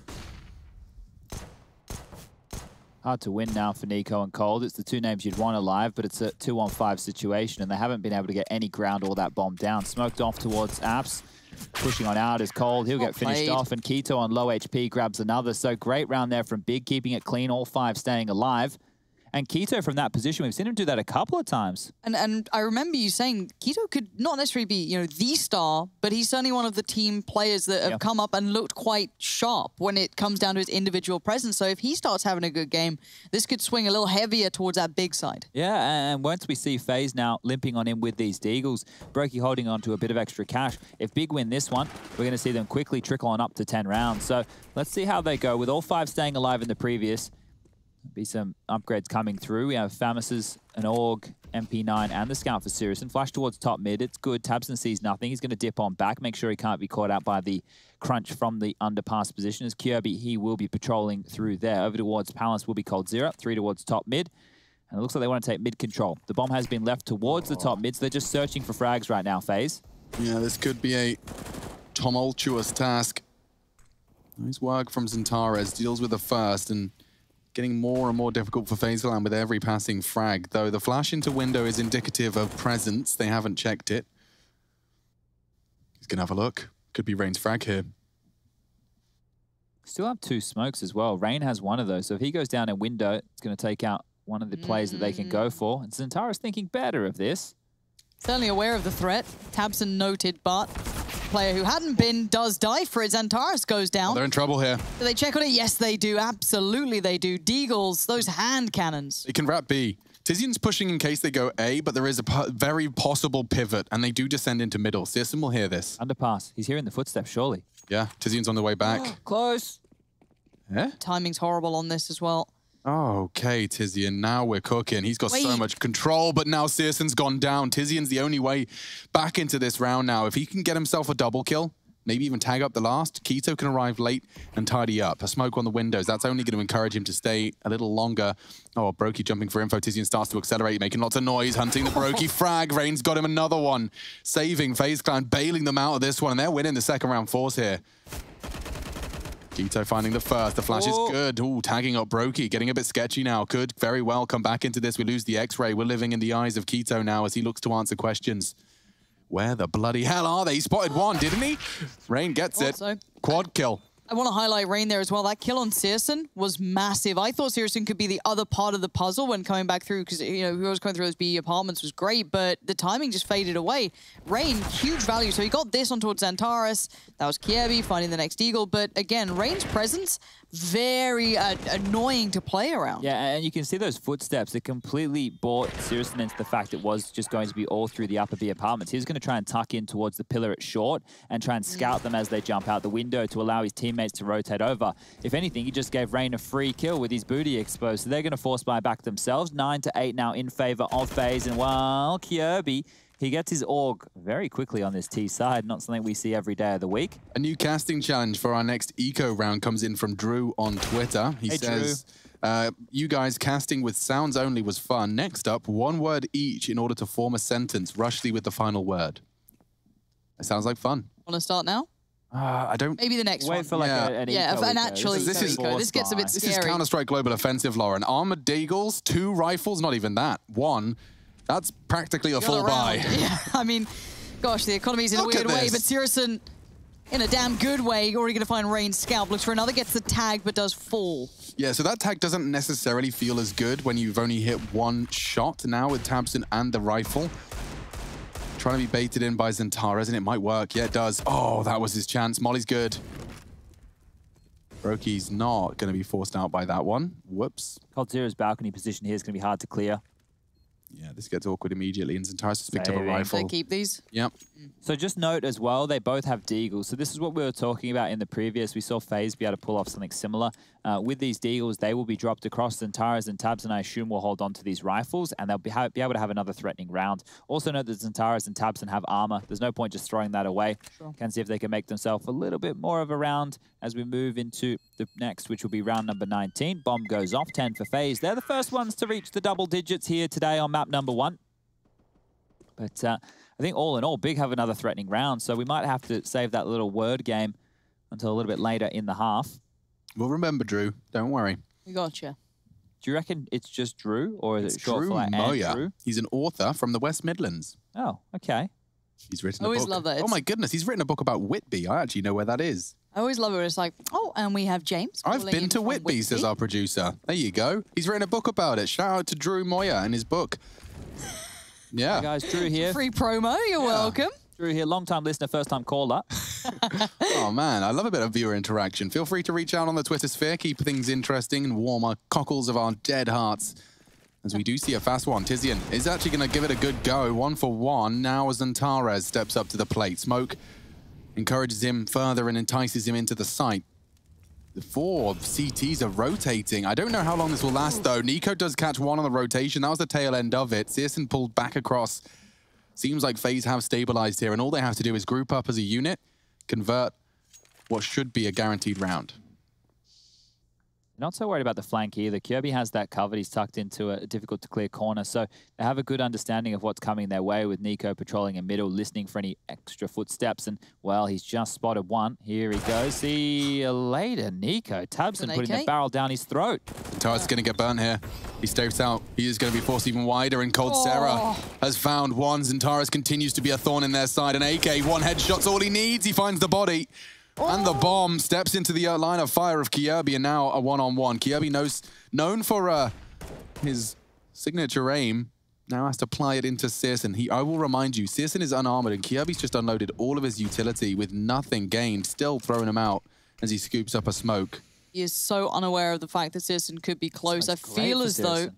Hard to win now for Nico and Cold. It's the 2 names you'd want alive, but it's a 2-on-5 situation, and they haven't been able to get any ground or that bomb down. Smoked off towards Apps. Pushing on out is Cold. He'll get finished off, and Keto on low HP grabs another. So great round there from Big, keeping it clean, all 5 staying alive. And Keto from that position, we've seen him do that a couple of times. And I remember you saying Keto could not necessarily be, you know, the star, but he's certainly one of the team players that have come up and looked quite sharp when it comes down to his individual presence. So if he starts having a good game, this could swing a little heavier towards that big side. Yeah, and once we see FaZe now limping on in with these Deagles, Brokey holding on to a bit of extra cash. If Big win this one, we're going to see them quickly trickle on up to 10 rounds. So let's see how they go. With all 5 staying alive in the previous, be some upgrades coming through. We have Famus's, an AUG, MP9, and the Scout for Syrison. Flash towards top mid. It's good. Tabson sees nothing. He's going to dip on back, make sure he can't be caught out by the crunch from the underpass position. As Kirby, he will be patrolling through there. Over towards Palace will be Cold Zero. 3 towards top mid. And it looks like they want to take mid control. The bomb has been left towards the top mid, so they're just searching for frags right now, FaZe. Yeah, this could be a tumultuous task. Nice work from Xantares. Deals with the first, and getting more and more difficult for FaZe Clan with every passing frag, though the flash into window is indicative of presence. They haven't checked it. He's going to have a look. Could be Rain's frag here. Still have 2 smokes as well. Rain has 1 of those, so if he goes down in window, it's going to take out one of the plays that they can go for. And Xantares thinking better of this. Certainly aware of the threat. Tabson noted, but player who hadn't been does die for it. Xantares goes down. They're in trouble here. Do they check on it? Yes, they do. Absolutely, they do. Deagles, those hand cannons. They can wrap B. Tizian's pushing in case they go A, but there is a very possible pivot, and they do descend into middle. Syrison will hear this. Underpass. He's hearing the footsteps, surely. Yeah, Tizian's on the way back. Close. Yeah? Timing's horrible on this as well. Okay, Tizian, now we're cooking. He's got so much control, but now Syrison's gone down. Tizian's the only way back into this round now. If he can get himself a double kill, maybe even tag up the last, Keto can arrive late and tidy up. A smoke on the windows, that's only going to encourage him to stay a little longer. Oh, Brokey jumping for info. Tizian starts to accelerate, making lots of noise, hunting the Brokey frag. Rain's got him another one. Saving FaZe Clan, bailing them out of this one, and they're winning the second round force here. Keto finding the first. The flash is good. Ooh, tagging up Brokey. Getting a bit sketchy now. Could very well come back into this. We lose the X-ray. We're living in the eyes of Keto now as he looks to answer questions. Where the bloody hell are they? He spotted one, didn't he? Rain gets it. Quad kill. I want to highlight Rain there as well. That kill on Syrison was massive. I thought Syrison could be the other part of the puzzle when coming back through, because, you know, who was going through those BE apartments was great, but the timing just faded away. Rain, huge value. So he got this on towards Xantares. That was Kiebi finding the next Eagle. But again, Rain's presence, very annoying to play around. Yeah, and you can see those footsteps. It completely brought Syrison into the fact it was just going to be all through the upper B apartments. He was going to try and tuck in towards the pillar at short and try and scout them as they jump out the window to allow his teammates to rotate over. If anything, he just gave Rain a free kill with his booty exposed. So they're going to force buy back themselves. 9-8 now in favor of FaZe. And while Kirby, he gets his AUG very quickly on this T side. Not something we see every day of the week. A new casting challenge for our next eco round comes in from Drew on Twitter. He says, you guys casting with sounds only was fun. Next up, 1 word each in order to form a sentence. Rushley with the final word. It sounds like fun. Want to start now? I don't... Maybe the next one. Wait for like an actually this gets a bit scary. This is Counter-Strike Global Offensive, Lauren. Armored Deagles, 2 rifles, not even that. 1. That's practically a full buy. Yeah, I mean, gosh, the economy's in a weird way, but Syrison in a damn good way. Already going to find Rain. Scalp looks for another, gets the tag, but does fall. Yeah, so that tag doesn't necessarily feel as good when you've only hit one shot now with tabseN and the rifle. Trying to be baited in by Xantares, and it might work. Yeah, it does. Oh, that was his chance. Molly's good. Broky's not going to be forced out by that one. Whoops. Coldzera's balcony position here is going to be hard to clear. Yeah, this gets awkward immediately, and Xantares has picked up a rifle. They keep these? Yep. So just note as well, they both have deagles. So this is what we were talking about in the previous. We saw FaZe be able to pull off something similar. With these deagles, they will be dropped across. Xantares and tabseN, I assume, will hold on to these rifles, and they'll be able to have another threatening round. Also note that Xantares and tabseN have armor. There's no point just throwing that away. Sure. Can see if they can make themselves a little bit more of a round as we move into the next, which will be round number 19. Bomb goes off, 10 for FaZe. They're the first ones to reach the double digits here today on map number 1. But I think all in all, Big have another threatening round, so we might have to save that little word game until a little bit later in the half. We'll remember, Drew. Don't worry. We gotcha. Do you reckon it's just Drew, or is it short Drew for like Moya. Andrew? He's an author from the West Midlands. Oh, okay. He's written a I always book. love that. Oh my goodness, he's written a book about Whitby. I actually know where that is. I always love it when it's like, oh, and we have James. I've calling been in to from Whitby, says our producer. There you go. He's written a book about it. Shout out to Drew Moya and his book. Yeah. Hey guys, Drew here. Free promo, you're welcome. Drew here, long-time listener, first-time caller. Oh, man, I love a bit of viewer interaction. Feel free to reach out on the Twitter sphere, keep things interesting and warm our cockles of our dead hearts. As we do see a fast one. Tizian is actually going to give it a good go. 1 for 1. Now as Xantares steps up to the plate. Smoke encourages him further and entices him into the site. The 4 CTs are rotating. I don't know how long this will last, though. Nico does catch one on the rotation. That was the tail end of it. CSGO pulled back across. Seems like FaZe have stabilized here, and all they have to do is group up as a unit, convert what should be a guaranteed round. Not so worried about the flank either. Kirby has that covered. He's tucked into a difficult-to-clear corner, so they have a good understanding of what's coming their way with Nico patrolling in middle, listening for any extra footsteps, and, well, he's just spotted one. Here he goes. See you later, Nico. tabseN putting the barrel down his throat. Xantares going to get burnt here. He steps out. He is going to be forced even wider, and Coldzera has found one. Xantares continues to be a thorn in their side, and AK, one headshot's all he needs. He finds the body. And the bomb steps into the line of fire of Kirby, and now a one-on-one. Kirby known for his signature aim, now has to apply it into CSGO. I will remind you, CSGO is unarmored, and Kirby's just unloaded all of his utility with nothing gained, still throwing him out as he scoops up a smoke. He is so unaware of the fact that CSGO could be close. I feel as though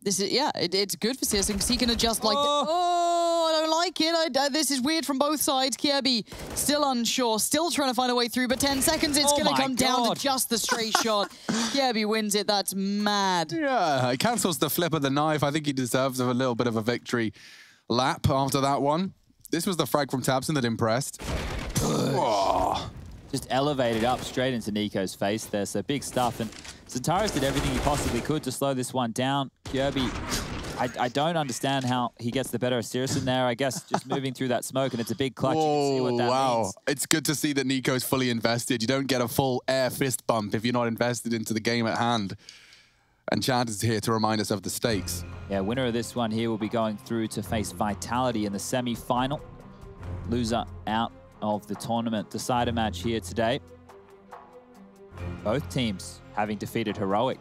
this is, it's good for CSGO because he can adjust like, I don't like it. This is weird from both sides. Kirby still unsure, still trying to find a way through, but 10 seconds, it's going to come down to just the straight shot. Kirby wins it. That's mad. Yeah, it cancels the flip of the knife. I think he deserves a little bit of a victory lap after that one. This was the frag from tabseN that impressed. Just elevated up straight into Nico's face there, so big stuff. And Xantares did everything he possibly could to slow this one down. Kirby, I don't understand how he gets the better of CSGO there. I guess just moving through that smoke, and it's a big clutch. You can see what that means. It's good to see that Nico's fully invested. You don't get a full air fist bump if you're not invested into the game at hand. And Chad is here to remind us of the stakes. Yeah, winner of this one here will be going through to face Vitality in the semi-final. Loser out of the tournament. Decider match here today. Both teams having defeated Heroic.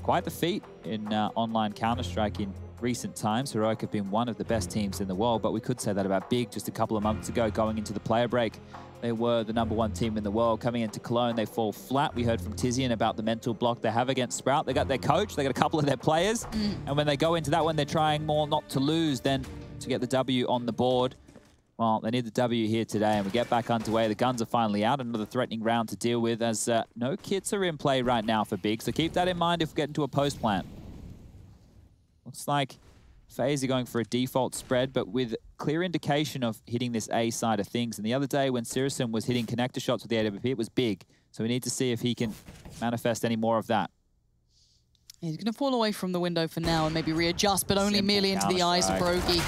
Quite the feat in online Counter-Strike in recent times. Heroic have been one of the best teams in the world, but we could say that about Big just a couple of months ago going into the player break. They were the #1 team in the world. Coming into Cologne, they fall flat. We heard from Tizian about the mental block they have against Sprout. They got their coach, they got a couple of their players, and when they go into that one, they're trying more not to lose than to get the W on the board. Well, they need the W here today, and we get back underway. The guns are finally out. Another threatening round to deal with, as no kits are in play right now for Big, so keep that in mind if we get into a post plant. Looks like FaZe are going for a default spread, but with clear indication of hitting this A side of things. And the other day when CSGO was hitting connector shots with the AWP, it was Big. So we need to see if he can manifest any more of that. He's going to fall away from the window for now and maybe readjust, but only merely into the eyes of Broky.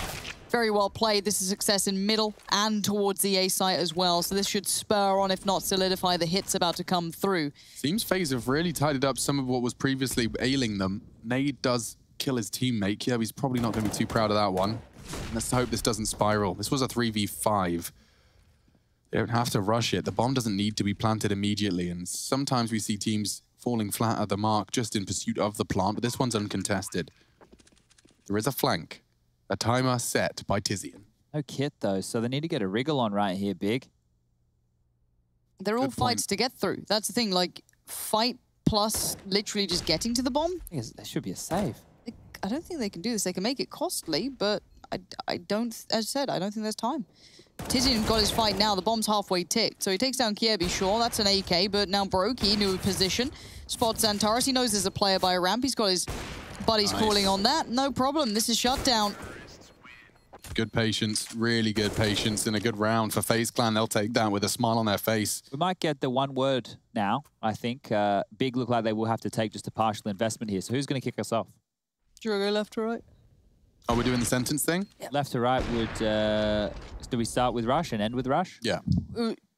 Very well played. This is success in middle and towards the A site as well. So this should spur on, if not solidify, the hits about to come through. Seems FaZe have really tidied up some of what was previously ailing them. Nade does kill his teammate. Yeah, he's probably not going to be too proud of that one. Let's hope this doesn't spiral. This was a 3v5. They don't have to rush it. The bomb doesn't need to be planted immediately. And sometimes we see teams falling flat at the mark just in pursuit of the plant, but this one's uncontested. There is a flank. A timer set by Tizian. No kit, though, so they need to get a wriggle on right here, Big. They're all fights to get through. That's the thing, like, fight plus literally just getting to the bomb. I think there should be a save. I don't think they can do this. They can make it costly, but I don't, as I said, I don't think there's time. Tizian got his fight now. The bomb's halfway ticked. So he takes down Kiebi, sure, that's an AK, but now Brokey, new position, spots Xantares. He knows there's a player by a ramp. He's got his buddies calling on that. No problem. This is shutdown. Good patience, really good patience, and a good round for FaZe Clan. They'll take that with a smile on their face. We might get the one word now, I think. Big look like they will have to take just a partial investment here. So who's going to kick us off? Do you want to go left to right? Oh, we're doing the sentence thing? Yep. Left to right would... do we start with Rush and end with Rush? Yeah.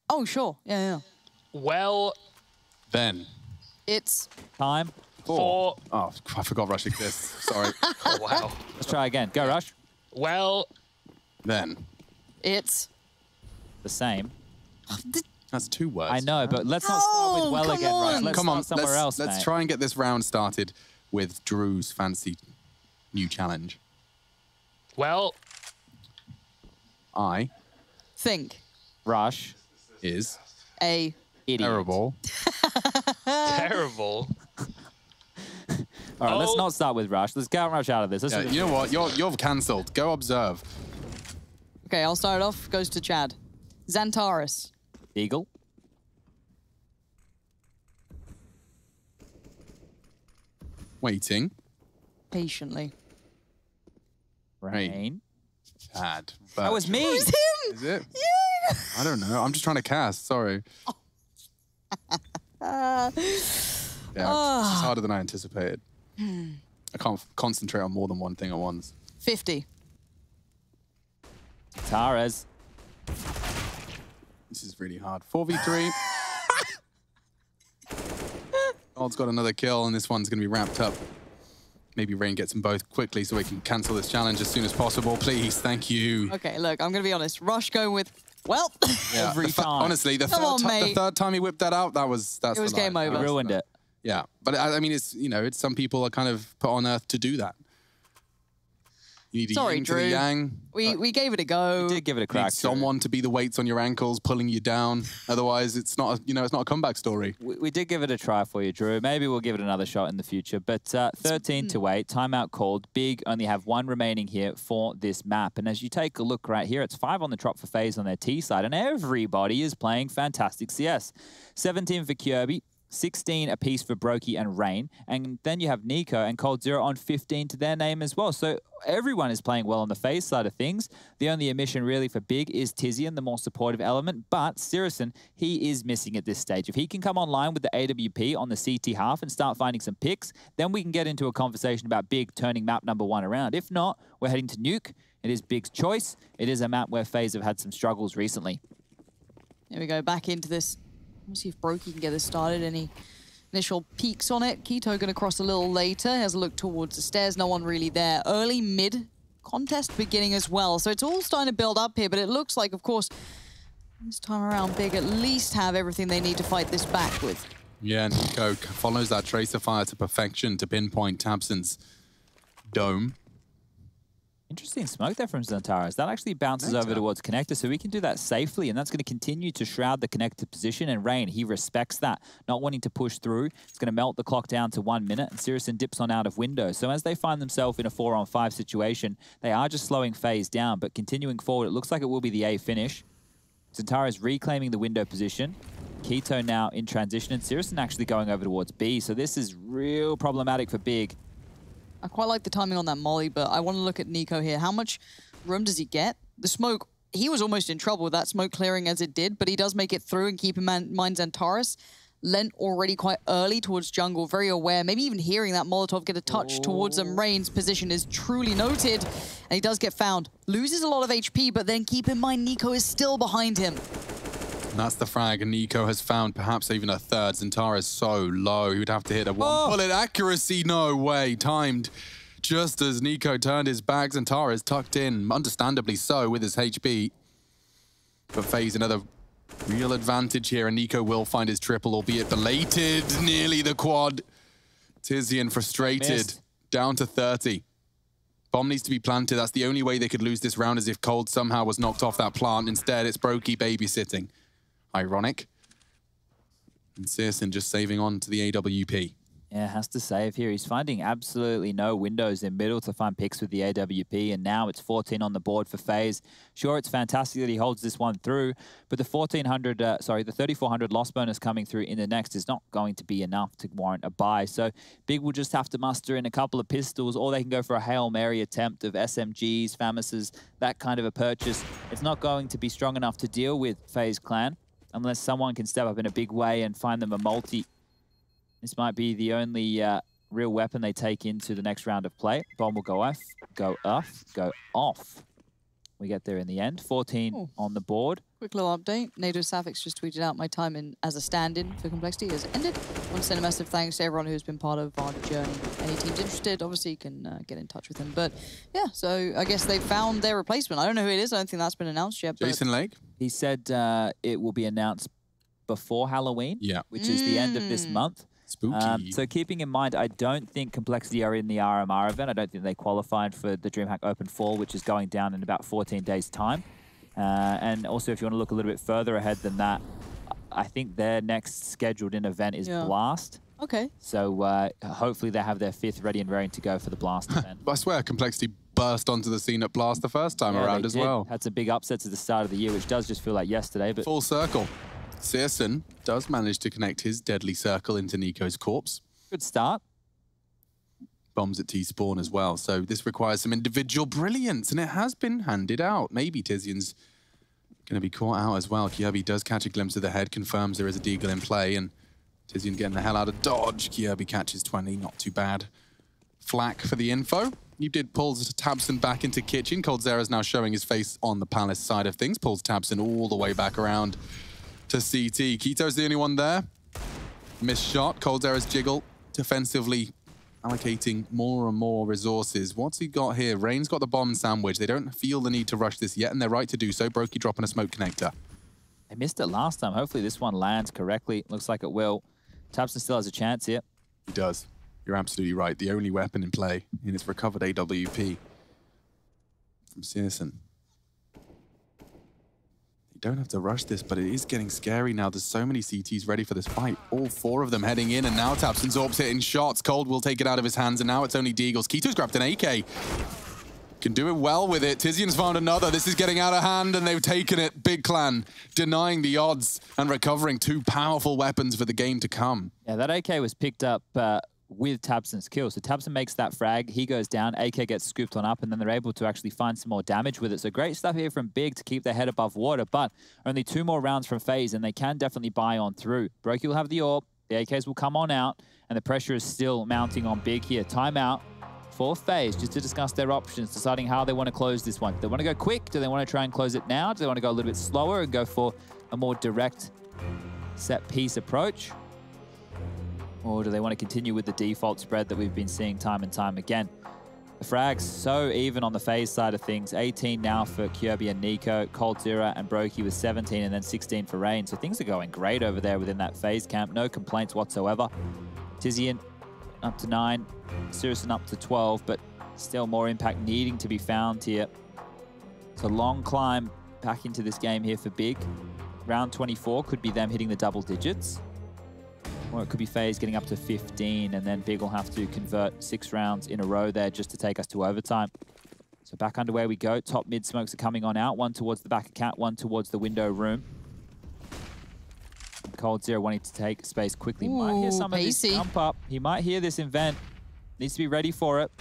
Oh, sure. Yeah. Well... Then. It's... Time. For... Oh, I forgot Rush exists. Sorry. Oh, wow. Let's try again. Go, Rush. Well... Then. It's... The same. That's 2 words. I know, but let's not start with well again, Rush. Let's start somewhere else, Let's try and get this round started with Drew's fancy new challenge. Well... I... think... Rush... is... a... idiot. Terrible. Terrible. All right, let's not start with Rush. Let's get Rush out of this. Yeah, you know what? You're cancelled. Go observe. Okay, I'll start it off. Goes to Chad. Xantares. Eagle. Waiting. Patiently. Rain. Bad. That was me. It was him! Is it? Yeah! I don't know. I'm just trying to cast. Sorry. Yeah, it's harder than I anticipated. I can't concentrate on more than one thing at once. 50. Tares. This is really hard. 4v3. Old's got another kill, and this one's going to be wrapped up. Maybe Rain gets them both quickly so we can cancel this challenge as soon as possible. Please, thank you. Okay, look, I'm going to be honest. Rush going with, well, Yeah, every time. Honestly, the third time he whipped that out, that's it was game over. I ruined it. Yeah, but I mean, it's, you know, it's some people are kind of put on earth to do that. You need Sorry, yin to the Drew. yang. We gave it a go. We did give it a You crack. need someone to be the weights on your ankles, pulling you down. Otherwise, it's not, it's not a comeback story. We did give it a try for you, Drew. Maybe we'll give it another shot in the future. But 13 to 8, timeout called. Big only have 1 remaining here for this map. And as you take a look right here, it's 5 on the trot for FaZe on their T side, and everybody is playing fantastic CS. 17 for Kirby, 16 apiece for Brokey and Rain, and then you have Nico and Cold Zero on 15 to their name as well. So everyone is playing well on the FaZe side of things. The only omission really for Big is Tizian, the more supportive element, but Sirison, he is missing at this stage. If he can come online with the AWP on the CT half and start finding some picks, then we can get into a conversation about Big turning map number 1 around. If not, we're heading to Nuke. It is Big's choice. It is a map where FaZe have had some struggles recently. Here we go, back into this. Let's see if Brokey can get this started. Any initial peeks on it? Keto going to cross a little later. Has a look towards the stairs. No one really there. Early mid contest beginning as well. So it's all starting to build up here, but it looks like, of course, this time around, Big at least have everything they need to fight this back with. Yeah, Nico follows that tracer fire to perfection to pinpoint Tabson's dome. Interesting smoke there from Xantares. That actually bounces over towards Connector, so we can do that safely, and that's going to continue to shroud the Connector position. And Rain, he respects that, not wanting to push through. It's going to melt the clock down to 1 minute, and Sirison dips on out of window. So as they find themselves in a 4-on-5 situation, they are just slowing FaZe down, but continuing forward, it looks like it will be the A finish. Xantares reclaiming the window position. Keto now in transition, and Sirison actually going over towards B. So this is real problematic for Big. I quite like the timing on that molly, but I want to look at Nico here. How much room does he get? The smoke, he was almost in trouble with that smoke clearing as it did, but he does make it through, and keep in mind Xantares lent already quite early towards jungle, very aware, maybe even hearing that Molotov get a touch towards them. Rain's position is truly noted, and he does get found. Loses a lot of HP, but then keep in mind Nico is still behind him. And that's the frag, and Nico has found perhaps even a third. Xantares is so low, he would have to hit a one bullet accuracy. No way, timed just as Nico turned his back. Xantares tucked in, understandably so, with his HP. But FaZe another Real advantage here, and Nico will find his triple, albeit belated. Nearly the quad. Tizian frustrated. Missed. Down to 30. Bomb needs to be planted. That's the only way they could lose this round, is if Cold somehow was knocked off that plant. Instead, it's Brokey babysitting. Ironic. And Searson just saving on to the AWP. Yeah, has to save here. He's finding absolutely no windows in middle to find picks with the AWP, and now it's 14 on the board for FaZe. Sure, it's fantastic that he holds this one through, but the 3,400 loss bonus coming through in the next is not going to be enough to warrant a buy. So Big will just have to muster in a couple of pistols, or they can go for a Hail Mary attempt of SMGs, FAMASs, that kind of a purchase. It's not going to be strong enough to deal with FaZe Clan unless someone can step up in a big way and find them a multi. This might be the only real weapon they take into the next round of play. Bomb will go off, go off. We get there in the end. 14 on the board. Quick little update. NATO Safix just tweeted out, my time in as a stand-in for Complexity has ended. I want to send a massive thanks to everyone who's been part of our journey. Any teams interested, obviously you can get in touch with them. But yeah, so I guess they found their replacement. I don't know who it is. I don't think that's been announced yet. Jason Lake? He said it will be announced before Halloween, which is the end of this month. Spooky. So keeping in mind, I don't think Complexity are in the RMR event. I don't think they qualified for the DreamHack Open Fall, which is going down in about 14 days' time. And also, if you want to look a little bit further ahead than that, I think their next scheduled in event is Blast. Okay. So hopefully they have their 5th ready and raring to go for the Blast event. I swear, Complexity burst onto the scene at Blast the first time around as well. Had some big upsets at the start of the year, which does just feel like yesterday. But full circle. Searson does manage to connect his deadly circle into Nico's corpse. Good start. Bombs at T-spawn as well. So this requires some individual brilliance, and it has been handed out. Maybe Tizian's going to be caught out as well. Kjaerbye does catch a glimpse of the head, confirms there is a deagle in play, and Tizian getting the hell out of dodge. Kjaerbye catches 20, not too bad. Flak for the info. You did pulls Tabson back into kitchen. coldzera's now showing his face on the Palace side of things. Pulls Tabson all the way back around to CT. Keto's the only one there. Missed shot. coldzera's jiggle defensively allocating more and more resources. What's he got here? Rain's got the bomb sandwich. They don't feel the need to rush this yet, and they're right to do so. Brokey dropping a smoke connector. They missed it last time. Hopefully this one lands correctly. Looks like it will. Tabson still has a chance here. He does. You're absolutely right. The only weapon in play in his recovered AWP from Searson. You don't have to rush this, but it is getting scary now. There's so many CTs ready for this fight. All 4 of them heading in, and now Tabson's Orb's hitting shots. Cold will take it out of his hands, and now it's only Deagles. Keto's grabbed an AK. Can do it well with it. Tizian's found another. This is getting out of hand, and they've taken it. Big Clan denying the odds and recovering 2 powerful weapons for the game to come. Yeah, that AK was picked up with Tabson's kill. So Tabson makes that frag, he goes down, AK gets scooped on up, and then they're able to actually find some more damage with it. So great stuff here from Big to keep their head above water, but only 2 more rounds from FaZe, and they can definitely buy on through. Brokey will have the AWP, the AKs will come on out, and the pressure is still mounting on Big here. Timeout for FaZe, just to discuss their options, deciding how they want to close this one. Do they want to go quick? Do they want to try and close it now? Do they want to go a little bit slower and go for a more direct set-piece approach? Or do they want to continue with the default spread that we've been seeing time and time again? The frags so even on the FaZe side of things. 18 now for Kjaerbye and Nico. coldzera and Brokey with 17 and then 16 for Rain. So things are going great over there within that FaZe camp. No complaints whatsoever. Tizian up to 9. Searson up to 12, but still more impact needing to be found here. It's a long climb back into this game here for Big. Round 24 could be them hitting the double digits. Or it could be FaZe getting up to 15, and then Big will have to convert 6 rounds in a row there just to take us to overtime. So back underway we go. Top mid smokes are coming on out. One towards the back of Cat, one towards the window room. coldzera wanting to take space quickly. Might hear some of this jump up. He might hear this invent. Needs to be ready for it.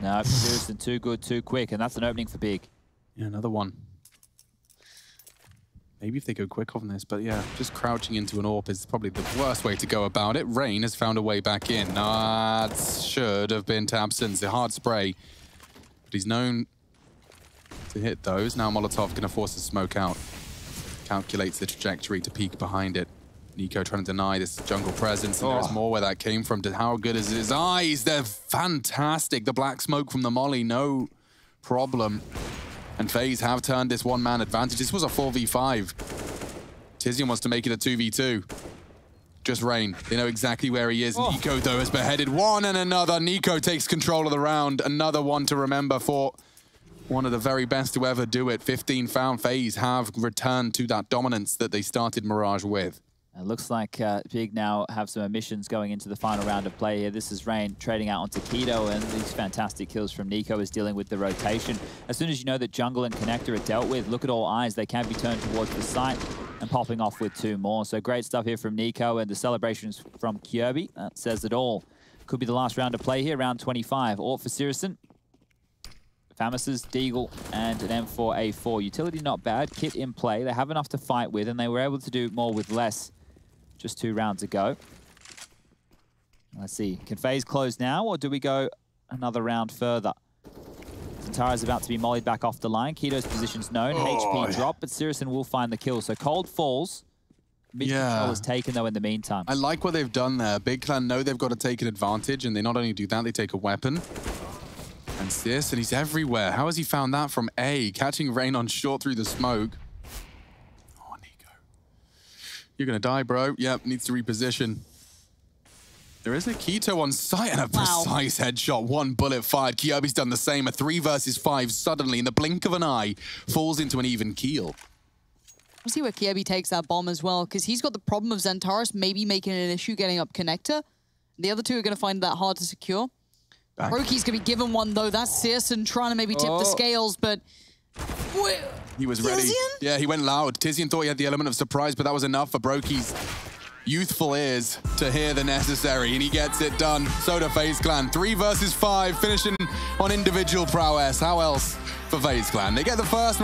No, Searson too good, too quick, and that's an opening for Big. Yeah, another one. Maybe if they go quick on this, but yeah, just crouching into an AWP is probably the worst way to go about it. Rain has found a way back in. That should have been Tabson's. A hard spray, but he's known to hit those. Now Molotov going to force the smoke out. Calculates the trajectory to peek behind it. Nico trying to deny this jungle presence, and there's more where that came from. How good is his eyes? They're fantastic. The black smoke from the molly, no problem. And FaZe have turned this one-man advantage. This was a 4v5. Tizian wants to make it a 2v2. Just Rain. They know exactly where he is. Oh. Nico, though, has beheaded one and another. Nico takes control of the round. Another one to remember for one of the very best to ever do it. 15 found. FaZe have returned to that dominance that they started Mirage with. It looks like Big now have some omissions going into the final round of play here. This is Rain trading out onto Keto, and these fantastic kills from Nico is dealing with the rotation. As soon as you know that jungle and connector are dealt with, look at all eyes. They can be turned towards the site and popping off with 2 more. So great stuff here from Nico, and the celebrations from Kirby. That says it all. Could be the last round of play here, round 25. Ort for Sirison. Famis's, Deagle, and an M4A4. Utility not bad. Kit in play. They have enough to fight with, and they were able to do more with less. Just 2 rounds ago. Let's see. Can FaZe close now, or do we go another round further? Zantara's about to be mollied back off the line. Keto's position's known. HP drop, but Sirison will find the kill. So Cold falls. Mid-control is taken, though, in the meantime. I like what they've done there. Big Clan know they've got to take an advantage, and they not only do that, they take a weapon. And Sis, and he's everywhere. How has he found that from A? Catching Rain on short through the smoke. Oh, Nico. You're going to die, bro. Yep, needs to reposition. There is a Keto on site and a precise headshot. 1 bullet fired. Kirby's done the same. A 3 versus 5 suddenly, in the blink of an eye, falls into an even keel. We'll see where Kirby takes that bomb as well, because he's got the problem of Xantares maybe making an issue getting up connector. The other 2 are going to find that hard to secure. Brokey's going to be given one, though. That's Sirison trying to maybe tip the scales, but... He was ready. Tizian? Yeah, he went loud. Tizian thought he had the element of surprise, but that was enough for Brokey's youthful ears to hear the necessary, and he gets it done. So do FaZe Clan. 3 versus 5, finishing on individual prowess. How else for FaZe Clan? They get the first...